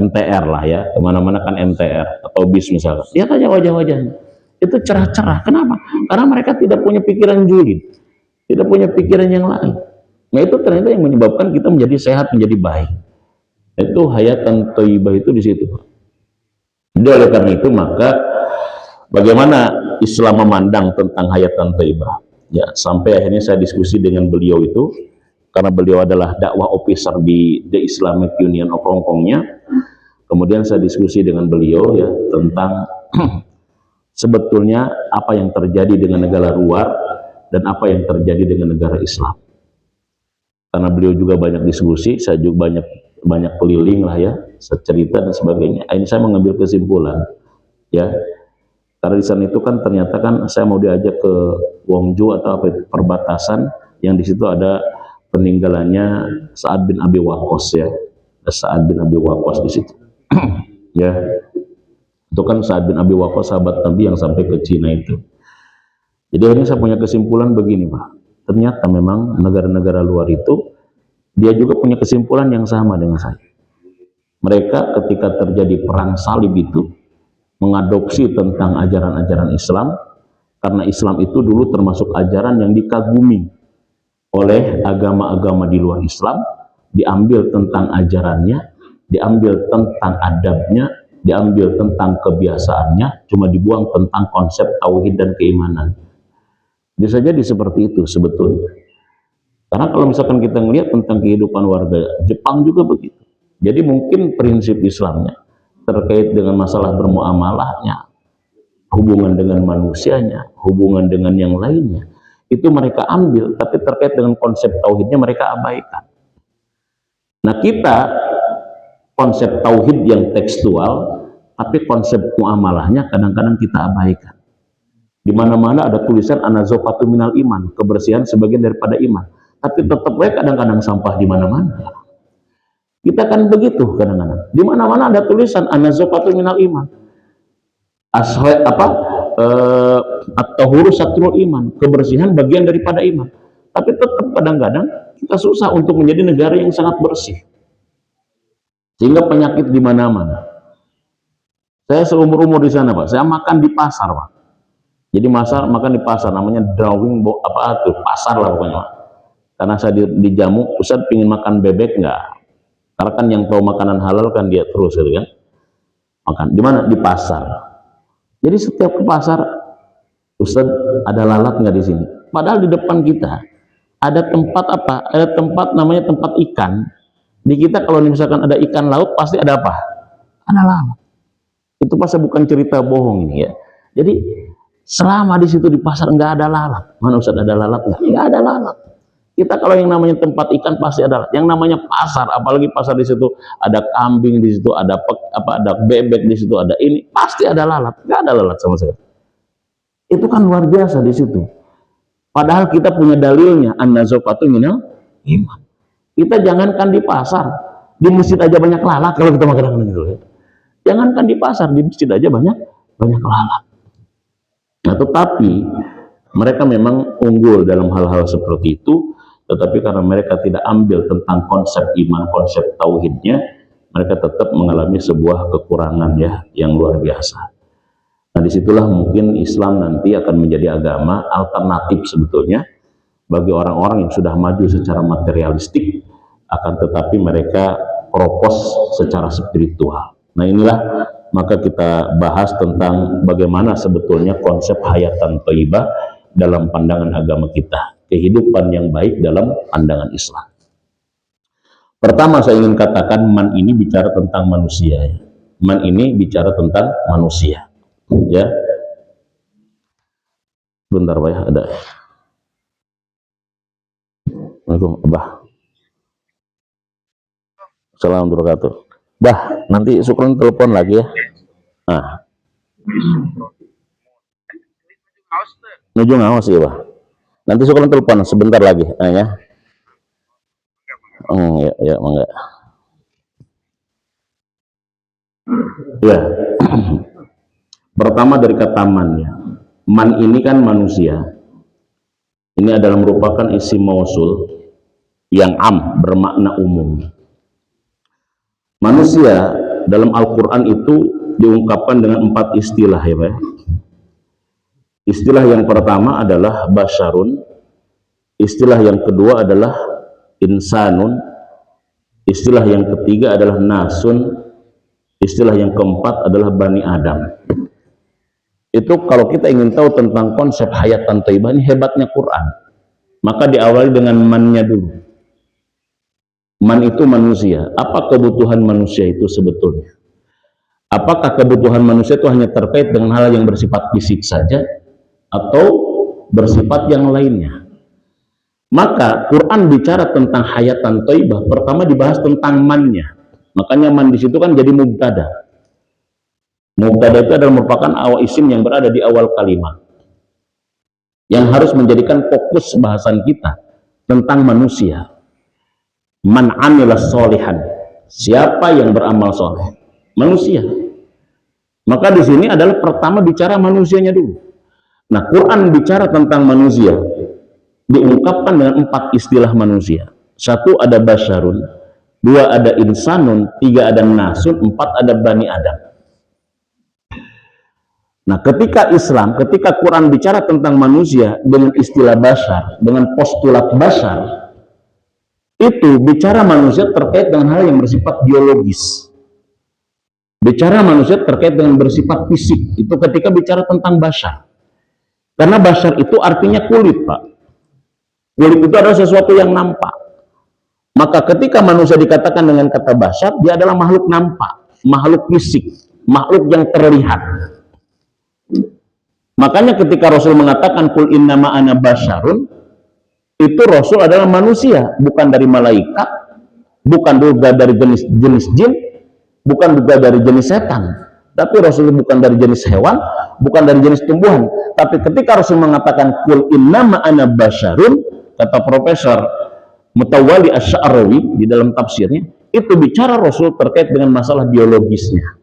MTR lah ya, kemana-mana kan MTR atau bis misalkan. Lihat aja wajah-wajahnya. Itu cerah-cerah. Kenapa? Karena mereka tidak punya pikiran julid, tidak punya pikiran yang lain. Nah itu ternyata yang menyebabkan kita menjadi sehat, menjadi baik. Itu hayatan thayyibah itu di situ. Jadi oleh karena itu maka bagaimana Islam memandang tentang hayatan thayyibah? Ya, sampai akhirnya saya diskusi dengan beliau itu karena beliau adalah dakwah officer di The Islamic Union of Hong Kongnya. Kemudian saya diskusi dengan beliau ya tentang sebetulnya apa yang terjadi dengan negara luar dan apa yang terjadi dengan negara Islam. karena beliau juga banyak diskusi, saya juga banyak keliling lah ya, cerita dan sebagainya. Ini saya mengambil kesimpulan ya, karena di sana itu kan ternyata kan saya mau diajak ke Wongju atau apa itu, perbatasan yang di situ ada peninggalannya Sa'ad bin Abi Waqqas ya. Sa'ad bin Abi Waqqas di situ. Ya. Itu kan Sa'ad bin Abi Waqqas sahabat Nabi yang sampai ke Cina itu. Jadi akhirnya saya punya kesimpulan begini, Pak. Ternyata memang negara-negara luar itu dia juga punya kesimpulan yang sama dengan saya. Mereka ketika terjadi perang salib itu mengadopsi tentang ajaran-ajaran Islam, karena Islam itu dulu termasuk ajaran yang dikagumi oleh agama-agama di luar Islam, diambil tentang ajarannya, diambil tentang adabnya, diambil tentang kebiasaannya, cuma dibuang tentang konsep tauhid dan keimanan. Bisa jadi seperti itu sebetulnya. Karena kalau misalkan kita melihat tentang kehidupan warga Jepang juga begitu. Jadi mungkin prinsip Islamnya terkait dengan masalah bermuamalahnya, hubungan dengan manusianya, hubungan dengan yang lainnya, itu mereka ambil, tapi terkait dengan konsep tauhidnya mereka abaikan. Nah kita konsep tauhid yang tekstual, tapi konsep muamalahnya kadang-kadang kita abaikan. Di mana-mana ada tulisan anazofatu minal iman, kebersihan sebagian daripada iman, tapi tetap kadang-kadang sampah di mana-mana. Kita kan begitu kadang-kadang. Di mana-mana ada tulisan anazofatu minal iman. At-tahuru satrul iman, kebersihan bagian daripada iman. Tapi tetap kadang-kadang kita susah untuk menjadi negara yang sangat bersih. Sehingga penyakit di mana-mana. Saya seumur-umur di sana, Pak. Saya makan di pasar, Pak. Jadi makan di pasar, namanya drawing apa tuh, pasar lah pokoknya, Pak. Karena saya dijamu, Ustaz pingin makan bebek enggak? Karena kan yang tahu makanan halal kan dia terus gitu kan. Makan di mana? Di pasar. Jadi setiap ke pasar, Ustaz ada lalat nggak di sini? Padahal di depan kita ada tempat apa? Ada tempat namanya tempat ikan. Di kita kalau misalkan ada ikan laut pasti ada apa? Ada lalat. Itu pasti bukan cerita bohong ini ya. Jadi selama di situ di pasar nggak ada lalat, mana Ustaz ada lalat nggak? Nggak ada lalat. Kita kalau yang namanya tempat ikan pasti ada. Yang namanya pasar, apalagi pasar di situ ada kambing, di situ ada ada bebek, di situ ada ini, pasti ada lalat. Nggak ada lalat sama sekali. Itu kan luar biasa di situ. Padahal kita punya dalilnya, an-nazafatu minal iman. Kita jangankan di pasar, di masjid aja banyak lalat kalau kita makan gitu ya. Jangankan di pasar, di masjid aja banyak lalat. Nah, tetapi mereka memang unggul dalam hal-hal seperti itu. Tetapi karena mereka tidak ambil tentang konsep iman, konsep tauhidnya, mereka tetap mengalami sebuah kekurangan ya yang luar biasa. Nah disitulah mungkin Islam nanti akan menjadi agama alternatif sebetulnya bagi orang-orang yang sudah maju secara materialistik, akan tetapi mereka propos secara spiritual. Nah inilah maka kita bahas tentang bagaimana sebetulnya konsep hayatan thayyibah dalam pandangan agama kita. Kehidupan yang baik dalam pandangan Islam. Pertama saya ingin katakan man ini bicara tentang manusia. Man ini bicara tentang manusia. Ya. Bentar Pak ya, ada. Assalamualaikum, Abah. Assalamualaikum warahmatullahi wabarakatuh. Bah, nanti Sukron telepon lagi ya. Nah. Nuju ngawas ya, Bah. Nanti Sukron telepon sebentar lagi, ya. Ya, mangga. Ya. Pertama dari kata man ya. Man ini kan manusia. Ini adalah merupakan isim mausul yang bermakna umum. Manusia dalam Al-Quran itu diungkapkan dengan 4 istilah ya Pak. Istilah yang pertama adalah basyarun, istilah yang kedua adalah insanun, istilah yang ketiga adalah nasun, istilah yang keempat adalah bani Adam. Itu kalau kita ingin tahu tentang konsep hayatan thayyibah, ini hebatnya Quran. Maka diawali dengan mannya dulu. Man itu manusia. Apa kebutuhan manusia itu sebetulnya? Apakah kebutuhan manusia itu hanya terkait dengan hal yang bersifat fisik saja atau bersifat yang lainnya? Maka Quran bicara tentang hayatan thayyibah, pertama dibahas tentang mannya. Makanya man di situ kan jadi mubtada. Mubtada itu adalah merupakan awal isim yang berada di awal kalimat, yang harus menjadikan fokus bahasan kita tentang manusia. Man amila solihan, siapa yang beramal soleh? Manusia. Maka di sini adalah pertama bicara manusianya dulu. Nah, Quran bicara tentang manusia diungkapkan dengan 4 istilah manusia. 1 ada basyarun, 2 ada insanun, 3 ada nasun, 4 ada bani Adam. Nah, ketika Islam, ketika Quran bicara tentang manusia dengan istilah basyar, dengan postulat basyar, itu bicara manusia terkait dengan hal yang bersifat biologis. Bicara manusia terkait dengan bersifat fisik, itu ketika bicara tentang basyar. Karena basyar itu artinya kulit, Pak. Kulit itu adalah sesuatu yang nampak. Maka ketika manusia dikatakan dengan kata basyar, dia adalah makhluk nampak, makhluk fisik, makhluk yang terlihat. Makanya ketika Rasul mengatakan kul innama ana basyarun, itu Rasul adalah manusia, bukan dari malaikat, bukan juga dari jenis jin, bukan juga dari jenis setan. Tapi Rasul bukan dari jenis hewan, bukan dari jenis tumbuhan. Tapi ketika Rasul mengatakan kul innama ana basyarun, kata Profesor Mutawalli Asy-Sya'rawi di dalam tafsirnya, itu bicara Rasul terkait dengan masalah biologisnya.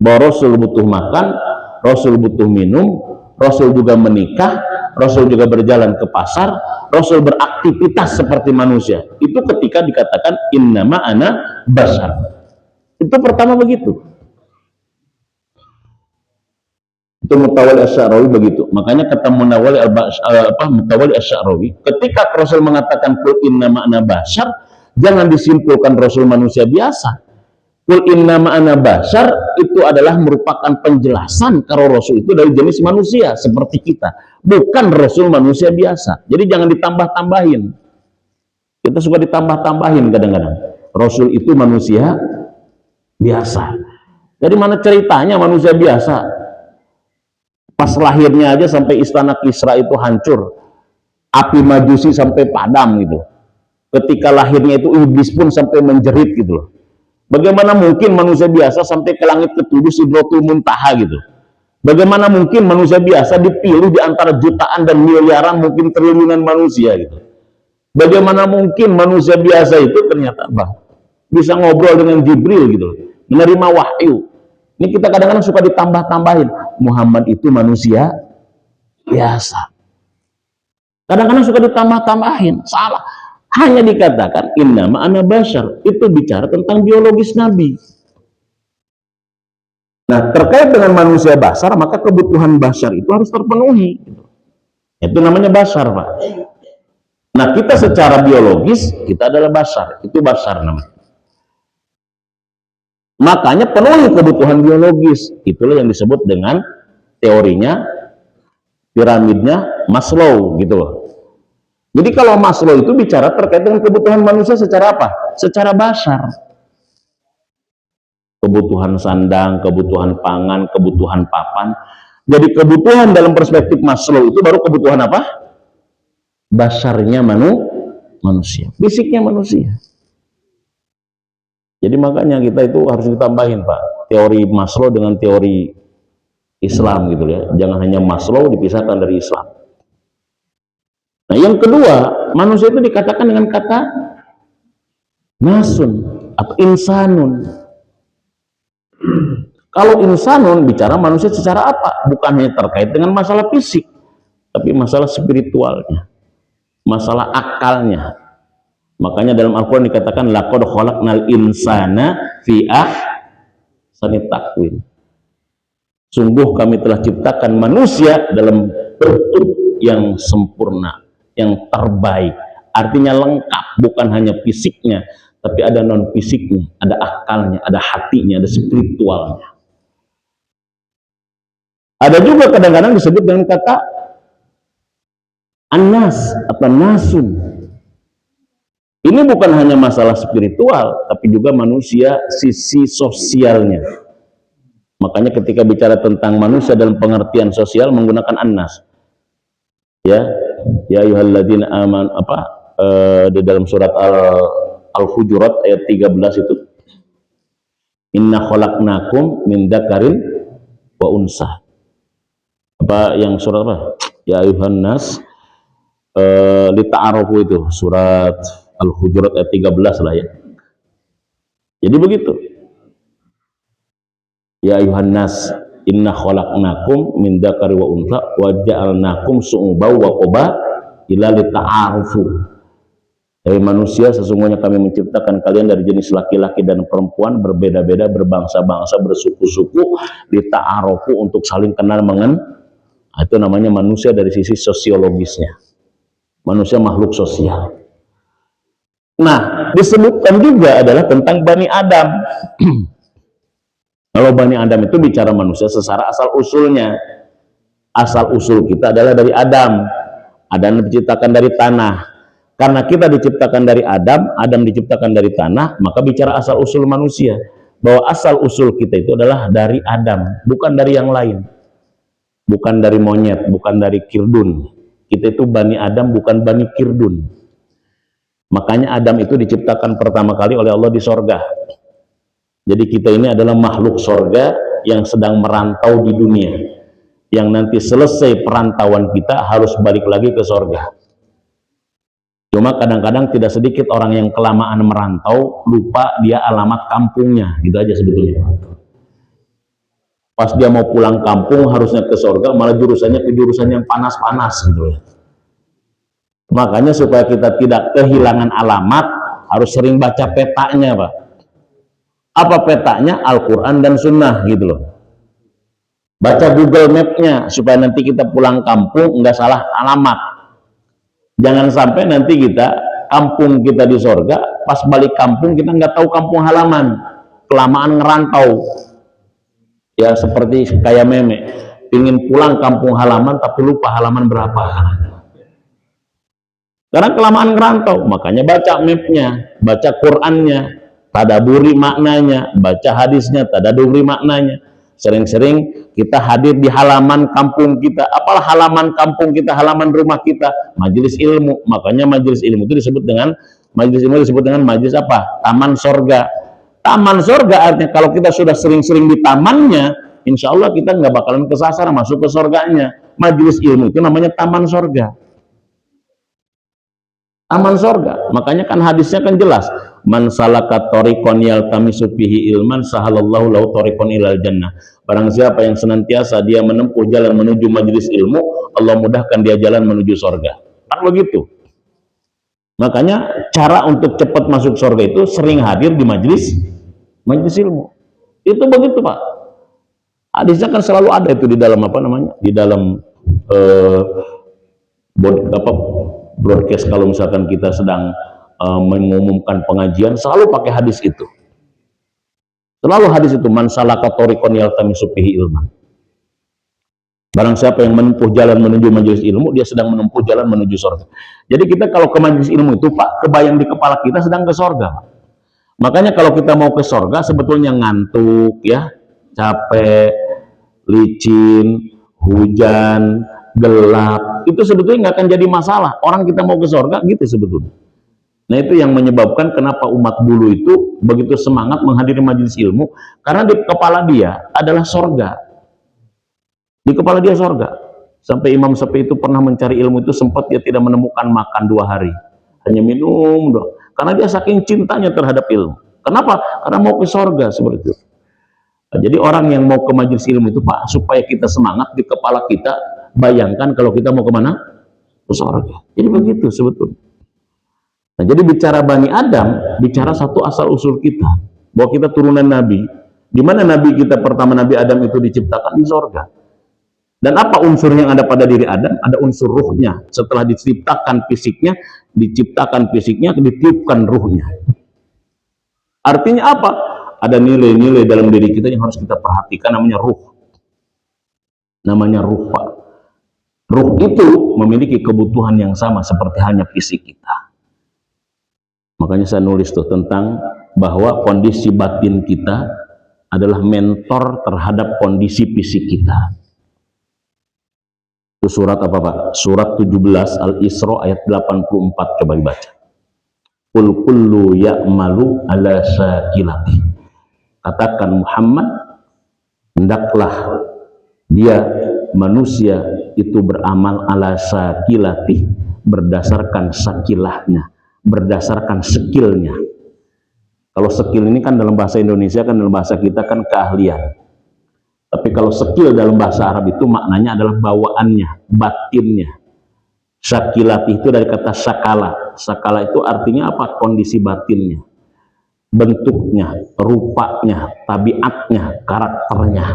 Bahwa Rasul butuh makan, Rasul butuh minum, Rasul juga menikah, Rasul juga berjalan ke pasar, Rasul beraktivitas seperti manusia. Itu ketika dikatakan innama ana basyar. Itu pertama begitu. Itu Mutawalli Asy-Sya'rawi begitu. Makanya kata Mutawalli Asy-Sya'rawi, ketika Rasul mengatakan qul innama ana basyar, jangan disimpulkan Rasul manusia biasa. Qul innama ana basyar itu adalah merupakan penjelasan kalau Rasul itu dari jenis manusia seperti kita, bukan Rasul manusia biasa. Jadi jangan ditambah-tambahin. Kita suka ditambah-tambahin kadang-kadang. Rasul itu manusia biasa. Dari mana ceritanya manusia biasa? Pas lahirnya aja sampai istana Kisra itu hancur, api Majusi sampai padam gitu. Ketika lahirnya itu iblis pun sampai menjerit gitu loh. Bagaimana mungkin manusia biasa sampai ke langit ketujuh Sidratul Muntaha gitu? Bagaimana mungkin manusia biasa dipilih di antara jutaan dan miliaran mungkin triliunan manusia gitu? Bagaimana mungkin manusia biasa itu ternyata bisa ngobrol dengan Jibril gitu loh, menerima wahyu? Ini kita kadang-kadang suka ditambah-tambahin. Muhammad itu manusia biasa. Kadang-kadang suka ditambah-tambahin. Salah. Hanya dikatakan innama ana basyar. Itu bicara tentang biologis Nabi. Nah, terkait dengan manusia basyar, maka kebutuhan basyar itu harus terpenuhi. Itu namanya basyar, Pak. Nah, kita secara biologis, kita adalah basyar. Itu basyar namanya. Makanya penuhi kebutuhan biologis. Itulah yang disebut dengan teorinya, piramidnya Maslow gitu loh. Jadi kalau Maslow itu bicara terkait dengan kebutuhan manusia secara apa? Secara basyar. Kebutuhan sandang, kebutuhan pangan, kebutuhan papan. Jadi kebutuhan dalam perspektif Maslow itu baru kebutuhan apa? Basyarnya manusia. Fisiknya manusia. Jadi makanya kita itu harus ditambahin, Pak, teori Maslow dengan teori Islam gitu ya. Jangan hanya Maslow dipisahkan dari Islam. Nah, yang kedua, manusia itu dikatakan dengan kata nasun atau insanun. Kalau insanun bicara manusia secara apa? Bukan hanya terkait dengan masalah fisik, tapi masalah spiritualnya, masalah akalnya. Makanya dalam Al-Quran dikatakan laqad khalaqnal insana fi ahsani taqwim. Sungguh kami telah ciptakan manusia dalam bentuk yang sempurna, yang terbaik. Artinya lengkap, bukan hanya fisiknya, tapi ada non fisiknya, ada akalnya, ada hatinya, ada spiritualnya. Ada juga kadang-kadang disebut dengan kata annas atau nasun. Ini bukan hanya masalah spiritual, tapi juga manusia sisi sosialnya. Makanya ketika bicara tentang manusia dalam pengertian sosial menggunakan annas. Ya, Ya ayyuhalladzina aman di dalam surat Al-Hujurat ayat 13 itu, inna khalaqnakum min dzakarin wa unsa. Yang surat apa? Ya ayuhan nas, lita'arofu itu surat Al-Hujurat ayat 13 lah ya. Jadi begitu. Ya ayuhan nas, inna khalaqnakum min dzakari wa unsa wa ja'alnakum syu'uban wa qaba'ila lita'arufu. Dari manusia sesungguhnya kami menciptakan kalian dari jenis laki-laki dan perempuan, berbeda-beda, berbangsa-bangsa, bersuku-suku, lita'arufu, untuk saling kenal mengenal. Itu namanya manusia dari sisi sosiologisnya. Manusia makhluk sosial. Nah, disebutkan juga adalah tentang Bani Adam. Kalau Bani Adam itu bicara manusia secara asal usulnya. Asal usul kita adalah dari Adam. Adam diciptakan dari tanah. Karena kita diciptakan dari Adam, Adam diciptakan dari tanah, maka bicara asal usul manusia. Bahwa asal usul kita itu adalah dari Adam, bukan dari yang lain. Bukan dari monyet, bukan dari kirdun. Kita itu Bani Adam, bukan Bani Kirdun. Makanya Adam itu diciptakan pertama kali oleh Allah di sorga. Jadi kita ini adalah makhluk sorga yang sedang merantau di dunia. Yang nanti selesai perantauan kita harus balik lagi ke sorga. Cuma kadang-kadang tidak sedikit orang yang kelamaan merantau, lupa dia alamat kampungnya. Gitu aja sebetulnya. Pas dia mau pulang kampung harusnya ke sorga, malah jurusannya ke jurusan yang panas-panas gitu ya. Makanya supaya kita tidak kehilangan alamat, harus sering baca petanya, Pak. Apa petanya? Al-Quran dan Sunnah gitu loh. Baca Google Map-nya supaya nanti kita pulang kampung nggak salah alamat. Jangan sampai nanti kita kampung kita di sorga, pas balik kampung kita nggak tahu kampung halaman, kelamaan ngerantau. Ya seperti kayak meme, ingin pulang kampung halaman tapi lupa halaman berapa. Karena kelamaan ngerantau, makanya baca mapnya, baca Qurannya, tadaburi maknanya, baca hadisnya, tadaburi maknanya. Sering-sering kita hadir di halaman kampung kita. Apalah halaman kampung kita, halaman rumah kita? Majelis ilmu. Makanya majelis ilmu itu disebut dengan majelis apa? Taman sorga. Taman sorga artinya kalau kita sudah sering-sering di tamannya, insya Allah kita nggak bakalan kesasar masuk ke sorganya. Majelis ilmu itu namanya taman sorga. Taman sorga. Makanya kan hadisnya kan jelas. Man salaka thoriqan yaltamisu fihi ilman sahalallahu lahu thoriqan ilal jannah. Barang siapa yang senantiasa dia menempuh jalan menuju majelis ilmu, Allah mudahkan dia jalan menuju sorga. Kan begitu. Makanya cara untuk cepat masuk sorga itu sering hadir di majelis ilmu. Itu begitu, Pak. Hadisnya kan selalu ada itu di dalam apa namanya? Di dalam broadcast kalau misalkan kita sedang mengumumkan pengajian, selalu pakai hadis itu. Selalu hadis itu, man salaka thoriqan yaltamisu fihi ilman. Barang siapa yang menempuh jalan menuju majelis ilmu, dia sedang menempuh jalan menuju surga. Jadi kita kalau ke majelis ilmu itu, Pak, kebayang di kepala kita sedang ke surga. Makanya kalau kita mau ke surga sebetulnya ngantuk ya, capek, licin, hujan, gelap, itu sebetulnya nggak akan jadi masalah. Orang kita mau ke surga gitu sebetulnya. Nah itu yang menyebabkan kenapa umat dulu itu begitu semangat menghadiri majelis ilmu, karena di kepala dia adalah surga. Di kepala dia surga. Sampai Imam Syafi'i itu pernah mencari ilmu itu, sempat dia tidak menemukan makan 2 hari. Hanya minum doang. Karena dia saking cintanya terhadap ilmu. Kenapa? Karena mau ke surga seperti itu. Nah, jadi orang yang mau ke majelis ilmu itu, Pak, supaya kita semangat di kepala kita, bayangkan kalau kita mau kemana? Ke surga. Jadi begitu sebetulnya. Nah, jadi bicara Bani Adam, bicara satu asal usul kita, bahwa kita turunan Nabi. Di mana Nabi kita pertama, Nabi Adam itu diciptakan di surga. Dan apa unsur yang ada pada diri Adam? Ada unsur ruhnya. Setelah diciptakan fisiknya, ditiupkan ruhnya. Artinya apa? Ada nilai-nilai dalam diri kita yang harus kita perhatikan, namanya ruh. Namanya ruh, Pak. Ruh itu memiliki kebutuhan yang sama seperti halnya fisik kita. Makanya saya nulis tuh tentang bahwa kondisi batin kita adalah mentor terhadap kondisi fisik kita. Itu surat apa Pak? Surat 17 Al-Isra ayat 84, coba dibaca. Qul kullu ya'malu ala syakilati. Katakan Muhammad, hendaklah dia manusia itu beramal ala syakilati, berdasarkan sakilahnya, berdasarkan skillnya. Kalau skill ini kan dalam bahasa Indonesia, kan dalam bahasa kita kan keahlian. Tapi kalau skill dalam bahasa Arab itu maknanya adalah bawaannya, batinnya. Syakilati itu dari kata syakala. Syakala itu artinya apa? Kondisi batinnya, bentuknya, rupanya, tabiatnya, karakternya.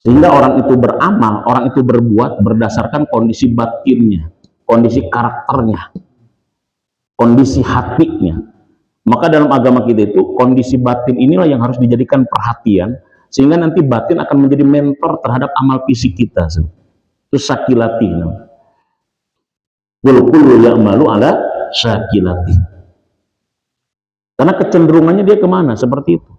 Sehingga orang itu beramal, orang itu berbuat berdasarkan kondisi batinnya, kondisi karakternya, kondisi hatinya. Maka dalam agama kita itu kondisi batin inilah yang harus dijadikan perhatian, sehingga nanti batin akan menjadi mentor terhadap amal fisik kita. Itu syakilati. Kullu ya'malu ala syakilati. Karena kecenderungannya dia kemana? Seperti itu.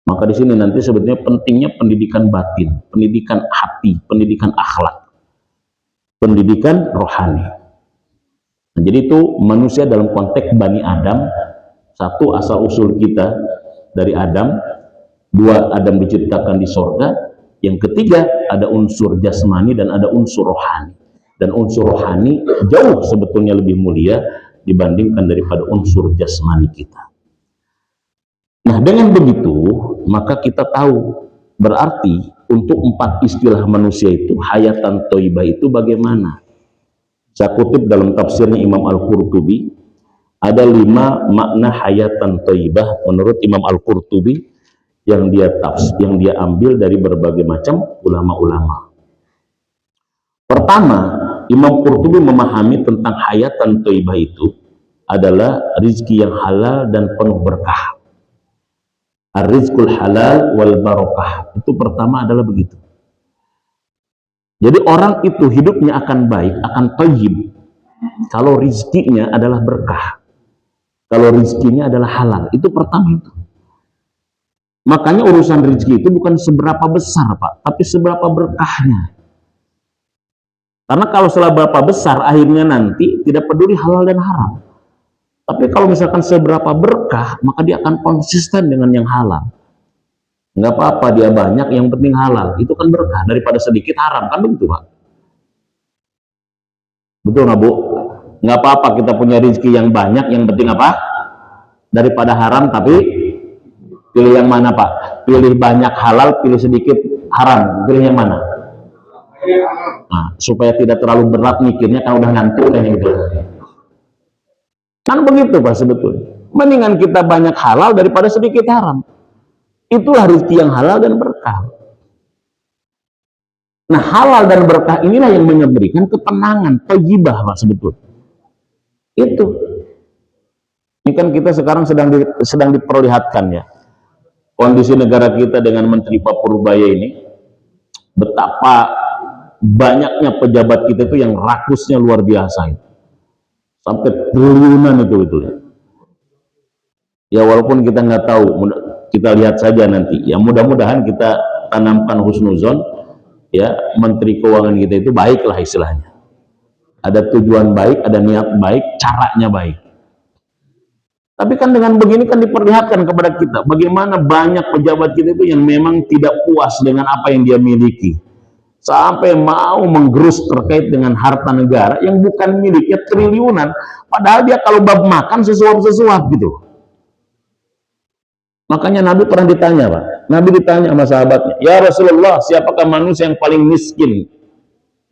Maka di sini nanti sebetulnya pentingnya pendidikan batin, pendidikan hati, pendidikan akhlak, pendidikan rohani. Nah, jadi itu manusia dalam konteks Bani Adam. Satu, asal usul kita dari Adam. Dua, Adam diciptakan di sorga. Yang ketiga, ada unsur jasmani dan ada unsur rohani. Dan unsur rohani jauh sebetulnya lebih mulia dibandingkan daripada unsur jasmani kita. Nah, dengan begitu, maka kita tahu berarti untuk 4 istilah manusia itu, hayatan thayyibah itu bagaimana? Saya kutip dalam tafsirnya Imam Al-Qurtubi, ada 5 makna hayatan thayyibah menurut Imam Al-Qurtubi yang dia ambil dari berbagai macam ulama-ulama. Pertama, Imam Qurtubi memahami tentang hayatan thayyibah itu adalah rizki yang halal dan penuh berkah. Ar-rizqul halal wal barokah. Itu pertama adalah begitu. Jadi orang itu hidupnya akan baik, akan thayyib kalau rizkinya adalah berkah. Kalau rizkinya adalah halal. Itu pertama itu. Makanya urusan rezeki itu bukan seberapa besar Pak, tapi seberapa berkahnya. Karena kalau seberapa besar akhirnya nanti tidak peduli halal dan haram. Tapi kalau misalkan seberapa berkah, maka dia akan konsisten dengan yang halal. Nggak apa-apa dia banyak, yang penting halal. Itu kan berkah daripada sedikit haram, kan begitu Pak? Betul nggak Bu? Nggak apa-apa kita punya rezeki yang banyak, yang penting apa? Daripada haram, tapi pilih yang mana Pak? Pilih banyak halal, pilih sedikit haram. Pilih yang mana? Nah, supaya tidak terlalu berat mikirnya, kan udah ngantuk kan gitu. Kan begitu Pak sebetulnya. Mendingan kita banyak halal daripada sedikit haram. Itulah rezeki yang halal dan berkah. Nah, halal dan berkah inilah yang memberikan ketenangan, thayyibah Pak sebetulnya. Itu. Ini kan kita sekarang sedang diperlihatkan ya. Kondisi negara kita dengan Menteri Pak Purbaya ini, betapa banyaknya pejabat kita itu yang rakusnya luar biasa itu. Sampai triliunan itu ya. Walaupun kita nggak tahu, kita lihat saja nanti ya, mudah-mudahan kita tanamkan husnuzon ya, Menteri Keuangan kita itu baiklah istilahnya, ada tujuan baik, ada niat baik, caranya baik. Tapi kan dengan begini kan diperlihatkan kepada kita bagaimana banyak pejabat kita itu yang memang tidak puas dengan apa yang dia miliki, sampai mau menggerus terkait dengan harta negara yang bukan miliknya triliunan, padahal dia kalau bab makan sesuap-sesuap gitu. Makanya Nabi pernah ditanya Pak, Nabi ditanya sama sahabatnya, ya Rasulullah, siapakah manusia yang paling miskin?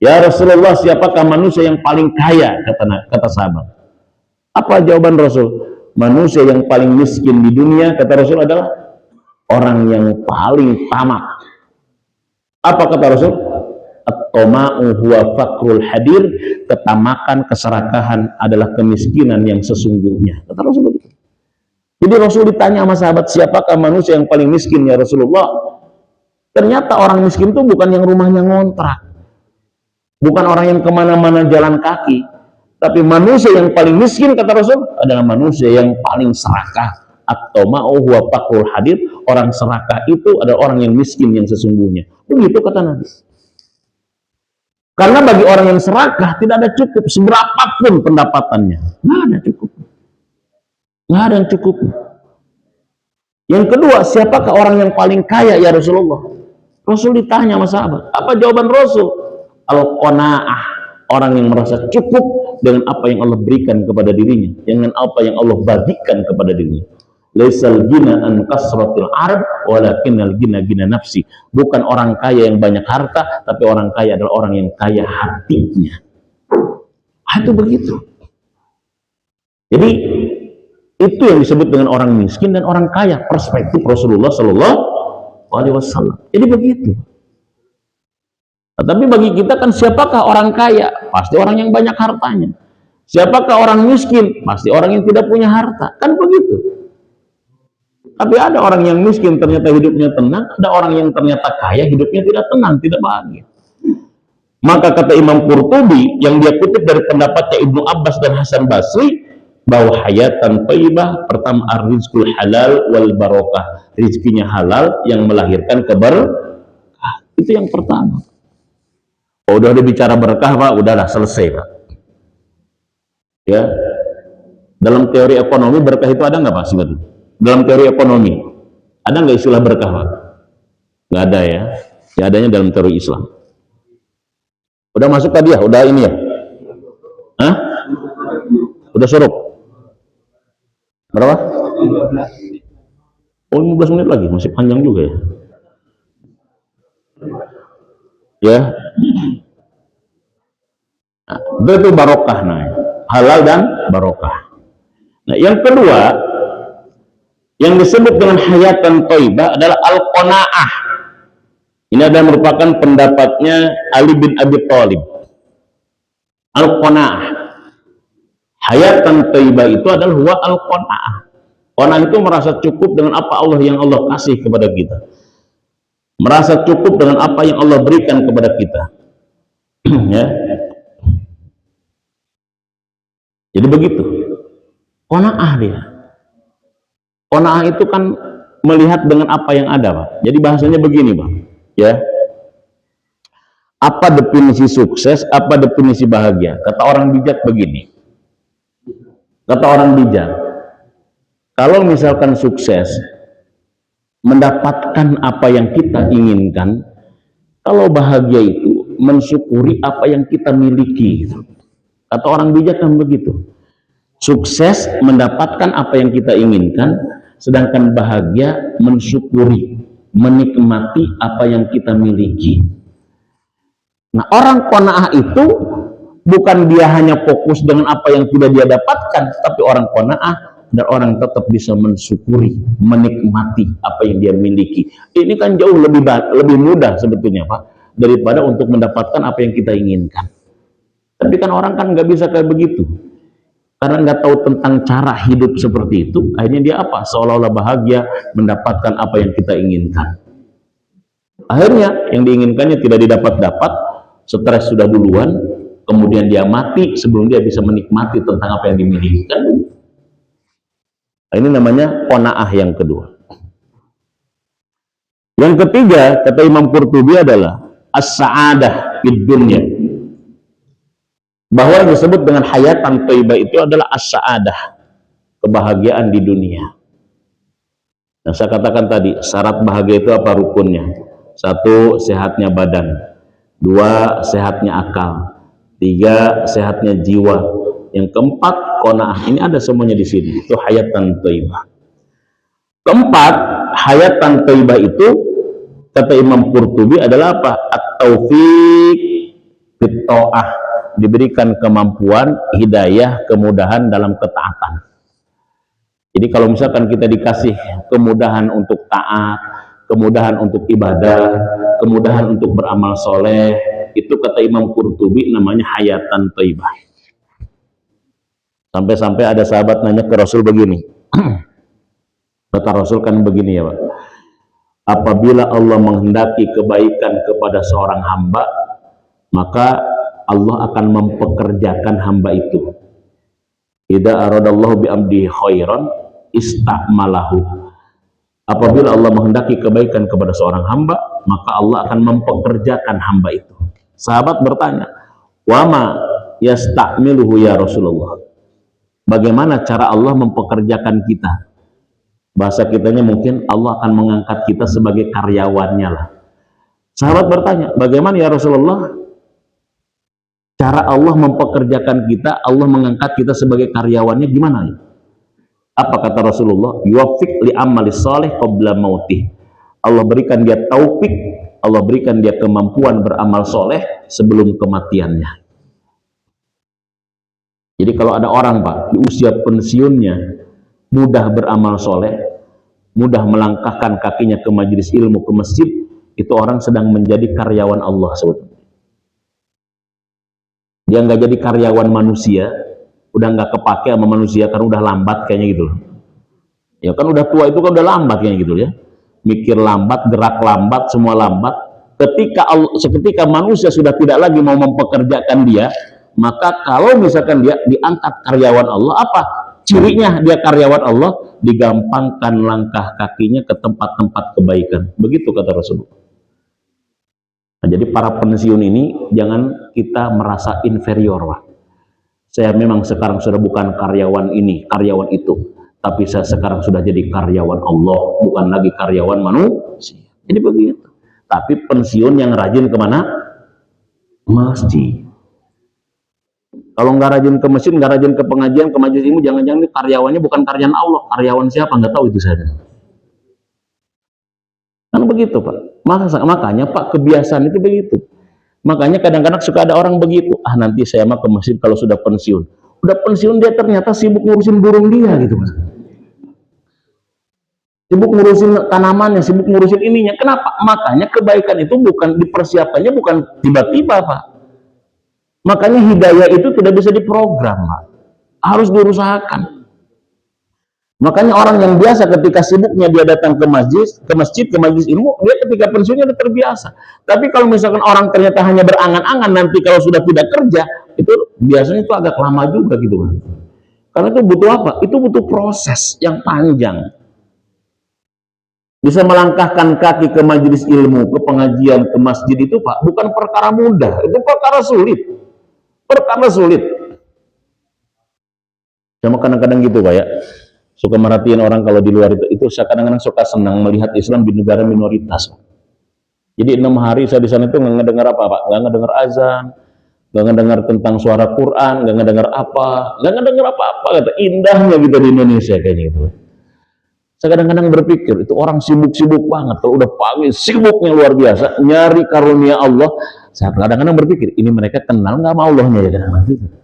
Ya Rasulullah, siapakah manusia yang paling kaya? Kata sahabat. Apa jawaban Rasul? Manusia yang paling miskin di dunia, kata Rasul, adalah orang yang paling tamak. Apa kata Rasul? At-tama'u huwa fakrul hadir. Ketamakan, keserakahan adalah kemiskinan yang sesungguhnya, kata Rasul begitu. Jadi Rasul ditanya sama sahabat, siapakah manusia yang paling miskin ya Rasulullah? Ternyata orang miskin itu bukan yang rumahnya ngontrak, bukan orang yang kemana-mana jalan kaki, tapi manusia yang paling miskin kata Rasul adalah manusia yang paling serakah. At-tama'u huwa fakrul hadir. Orang serakah itu adalah orang yang miskin yang sesungguhnya. Begitu kata Nabi. Karena bagi orang yang serakah tidak ada cukup seberapapun pendapatannya. Nggak ada cukup. Nggak ada yang cukup. Yang kedua, siapakah orang yang paling kaya ya Rasulullah? Rasul ditanya sama sahabat. Apa jawaban Rasul? Al-qanaah. Orang yang merasa cukup dengan apa yang Allah berikan kepada dirinya, dengan apa yang Allah bagikan kepada dirinya. Laisal gina an kasratil arab walakinnal gina gina nafsi. Bukan orang kaya yang banyak harta, tapi orang kaya adalah orang yang kaya hatinya. Itu begitu. Jadi itu yang disebut dengan orang miskin dan orang kaya, perspektif Rasulullah Shallallahu Alaihi Wasallam. Jadi begitu. Nah, tapi bagi kita kan siapakah orang kaya? Pasti orang yang banyak hartanya. Siapakah orang miskin? Pasti orang yang tidak punya harta. Kan begitu. Tapi ada orang yang miskin ternyata hidupnya tenang, ada orang yang ternyata kaya hidupnya tidak tenang, tidak bahagia. Maka kata Imam Qurtubi yang dia kutip dari pendapatnya Ibnu Abbas dan Hasan Basri, bahwa hayatan thayyibah, pertama ar-rizqul halal wal barokah, rizkinya halal yang melahirkan keberkah. Itu yang pertama. Oh, udah bicara berkah Pak, udahlah selesai Pak. Ya, dalam teori ekonomi berkah itu ada nggak Pak sebenarnya? Dalam teori ekonomi ada nggak istilah berkah Pak? Nggak ada ya. Ya adanya dalam teori Islam. Udah masuk tadi ya? Udah ini ya? Hah? Udah suruh? Berapa? Oh 15 menit lagi, masih panjang juga ya. Ya. Nah, itu barokah namanya. Halal dan barokah. Nah, yang kedua yang disebut dengan hayatan thayyibah adalah al-qanaah. Ini adalah merupakan pendapatnya Ali bin Abi Thalib. Al-qanaah. Hayatan thayyibah itu adalah huwa al-qanaah. Qanaah itu merasa cukup dengan apa yang Allah kasih kepada kita. Merasa cukup dengan apa yang Allah berikan kepada kita. Ya. Jadi begitu. Qanaah dia. Qanaah itu kan melihat dengan apa yang ada, Pak. Jadi bahasanya begini, Pak. Ya. Apa definisi sukses, apa definisi bahagia? Kata orang bijak begini. Kata orang bijak, kalau misalkan sukses, mendapatkan apa yang kita inginkan, kalau bahagia itu mensyukuri apa yang kita miliki. Kata orang bijak kan begitu. Sukses mendapatkan apa yang kita inginkan, sedangkan bahagia mensyukuri, menikmati apa yang kita miliki. Nah, orang qanaah itu bukan dia hanya fokus dengan apa yang tidak dia dapatkan, tapi orang qanaah dan orang tetap bisa mensyukuri, menikmati apa yang dia miliki. Ini kan jauh lebih mudah sebetulnya Pak, daripada untuk mendapatkan apa yang kita inginkan. Tapi kan orang kan nggak bisa kayak begitu. Karena nggak tahu tentang cara hidup seperti itu, akhirnya dia apa? Seolah-olah bahagia mendapatkan apa yang kita inginkan. Akhirnya yang diinginkannya tidak didapat-dapat, stres sudah duluan, kemudian dia mati sebelum dia bisa menikmati tentang apa yang dimiliki. Nah, ini namanya qanaah yang kedua. Yang ketiga, kata Imam Qurtubi adalah as-sa'adah fid dunya. Bahwa yang disebut dengan hayatan thayyibah itu adalah as-sa'adah, kebahagiaan di dunia. Nah, saya katakan tadi, syarat bahagia itu apa rukunnya? 1, sehatnya badan. 2, sehatnya akal. 3, sehatnya jiwa. Yang keempat, qanaah. Ini ada semuanya di sini. Itu hayatan thayyibah. Keempat, hayatan thayyibah itu kata Imam Qurtubi adalah apa? At-taufiq fit ta'ah. Diberikan kemampuan, hidayah, kemudahan dalam ketaatan. Jadi kalau misalkan kita dikasih kemudahan untuk taat, kemudahan untuk ibadah, kemudahan untuk beramal soleh, itu kata Imam Qurtubi namanya hayatan thayyibah. Sampai-sampai ada sahabat nanya ke Rasul begini. Kata Rasul kan begini ya Pak. Apabila Allah menghendaki kebaikan kepada seorang hamba, maka Allah akan mempekerjakan hamba itu. Idza aradallahu bi abdihi khairan ista'malahu. Apabila Allah menghendaki kebaikan kepada seorang hamba, maka Allah akan mempekerjakan hamba itu. Sahabat bertanya, wama yasta'miluhu ya Rasulullah. Bagaimana cara Allah mempekerjakan kita? Bahasa kitanya mungkin Allah akan mengangkat kita sebagai karyawannya lah. Sahabat bertanya, bagaimana ya Rasulullah cara Allah mempekerjakan kita, Allah mengangkat kita sebagai karyawannya, gimana ya? Apa kata Rasulullah? Yuwafiq li amalis salih qabla mautih. Allah berikan dia taufik, Allah berikan dia kemampuan beramal soleh sebelum kematiannya. Jadi kalau ada orang Pak, di usia pensiunnya mudah beramal soleh, mudah melangkahkan kakinya ke majelis ilmu, ke masjid, itu orang sedang menjadi karyawan Allah sebetulnya. Dia nggak jadi karyawan manusia, udah nggak kepake sama manusia karena udah lambat kayaknya gitu loh. Ya kan udah tua itu kan udah lambat kayaknya gitu ya. Mikir lambat, gerak lambat, semua lambat. Seketika manusia sudah tidak lagi mau mempekerjakan dia, maka kalau misalkan dia diangkat karyawan Allah, apa cirinya dia karyawan Allah? Digampangkan langkah kakinya ke tempat-tempat kebaikan. Begitu kata Rasulullah. Nah, jadi para pensiun ini jangan kita merasa inferior, Pak. Saya memang sekarang sudah bukan karyawan ini, karyawan itu, tapi saya sekarang sudah jadi karyawan Allah, bukan lagi karyawan manusia. Jadi begitu. Tapi pensiun yang rajin kemana? Masjid. Kalau nggak rajin ke masjid, nggak rajin ke pengajian, ke majelis ilmu, jangan-jangan karyawannya bukan karyawan Allah, karyawan siapa? Nggak tahu itu saya. Kan begitu Pak. Makanya Pak, kebiasaan itu begitu. Makanya kadang-kadang suka ada orang begitu. Ah, nanti saya mah ke masjid kalau sudah pensiun. Udah pensiun dia ternyata sibuk ngurusin burung dia gitu Mas. Sibuk ngurusin tanamannya, sibuk ngurusin ininya. Kenapa? Makanya kebaikan itu bukan dipersiapannya, bukan tiba-tiba Pak. Makanya hidayah itu tidak bisa diprogram Pak. Harus diusahakan. Makanya orang yang biasa ketika sibuknya dia datang ke masjid, ke majelis ilmu, dia ketika pensiunnya udah terbiasa. Tapi kalau misalkan orang ternyata hanya berangan-angan, nanti kalau sudah tidak kerja, itu biasanya itu agak lama juga gitu kan. Karena itu butuh apa? Itu butuh proses yang panjang. Bisa melangkahkan kaki ke majelis ilmu, ke pengajian, ke masjid itu Pak, bukan perkara mudah, itu perkara sulit. Perkara sulit. Sama kadang-kadang gitu Pak ya. Suka merhatiin orang kalau di luar itu saya kadang-kadang suka senang melihat Islam di negara minoritas. Jadi 6 hari saya di sana itu nggak ngedengar apa Pak, nggak ngedengar azan, nggak ngedengar tentang suara Quran, nggak ngedengar apa, nggak ngedengar apa-apa. Kata indahnya gitu di Indonesia kayaknya gitu. Saya kadang-kadang berpikir itu orang sibuk-sibuk banget, kalau udah pagi sibuknya luar biasa, nyari karunia Allah. Saya kadang-kadang berpikir ini mereka kenal nggak sama Allahnya ya kadang-kadang.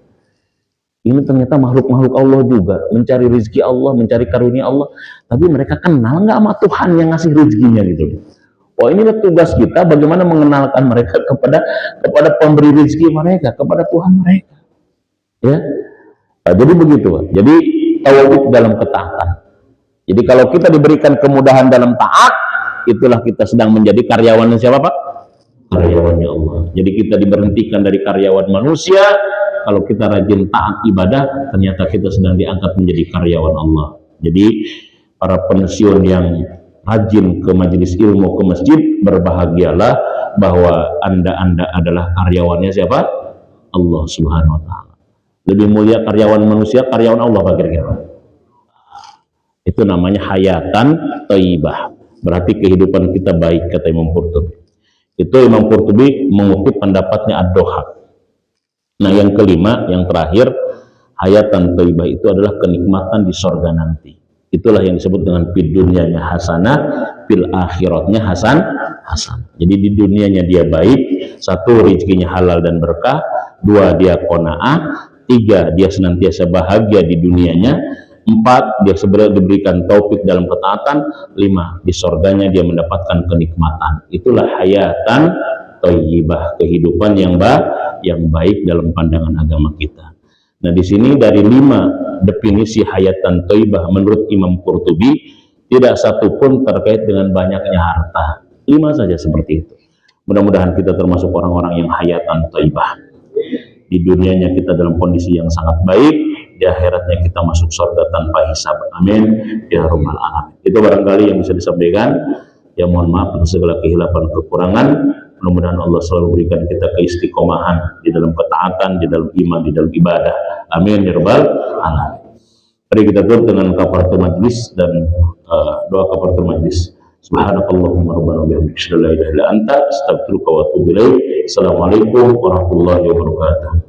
Ini ternyata makhluk-makhluk Allah juga, mencari rezeki Allah, mencari karunia Allah, tapi mereka kenal nggak sama Tuhan yang ngasih rezekinya gitu. Oh, inilah tugas kita bagaimana mengenalkan mereka kepada pemberi rezeki mereka, kepada Tuhan mereka. Ya, nah, jadi begitu. Jadi tawafuk dalam ketaatan. Jadi kalau kita diberikan kemudahan dalam taat, itulah kita sedang menjadi karyawan siapa Pak? Karyawannya Allah. Jadi kita diberhentikan dari karyawan manusia. Kalau kita rajin taat ibadah, ternyata kita sedang diangkat menjadi karyawan Allah. Jadi para pensiun yang rajin ke majelis ilmu, ke masjid, berbahagialah bahwa anda adalah karyawannya siapa? Allah Subhanahu Wa Taala. Lebih mulia karyawan manusia, karyawan Allah Pak kira-kira. Itu namanya hayatan thayyibah. Berarti kehidupan kita baik, kata Imam Qurtubi. Itu Imam Qurtubi mengutip pendapatnya Ad-Dohak. Nah yang kelima, yang terakhir, hayatan thayyibah itu adalah kenikmatan di sorga nanti. Itulah yang disebut dengan fid dunyanya hasanah, fil akhiratnya hasan. Jadi di dunianya dia baik, satu rezekinya halal dan berkah, dua dia qanaah, tiga dia senantiasa bahagia di dunianya, empat dia sebenarnya diberikan taufik dalam ketaatan, lima di sorganya dia mendapatkan kenikmatan. Itulah hayatan thayyibah, kehidupan yang baik dalam pandangan agama kita. Nah di sini dari 5 definisi hayatan thayyibah menurut Imam Qurtubi tidak satu pun terkait dengan banyaknya harta. 5 saja seperti itu. Mudah-mudahan kita termasuk orang-orang yang hayatan thayyibah. Di dunianya kita dalam kondisi yang sangat baik, di akhiratnya kita masuk surga tanpa hisab. Amin ya rabbal alamin. Itu barangkali yang bisa disampaikan. Ya mohon maaf untuk segala kehilapan kekurangan. Mudah-mudahan Allah selalu berikan kita keistiqomahan di dalam ketaatan, di dalam iman, di dalam ibadah. Amin ya rabbal alamin. Mari kita tutup dengan kafaratul majlis dan doa kafaratul majlis. Subhanakallahumma rabbana wa bihamdika asyhadu an la ilaha illa anta astaghfiruka wa atubu ilaik. Assalamualaikum warahmatullahi wabarakatuh.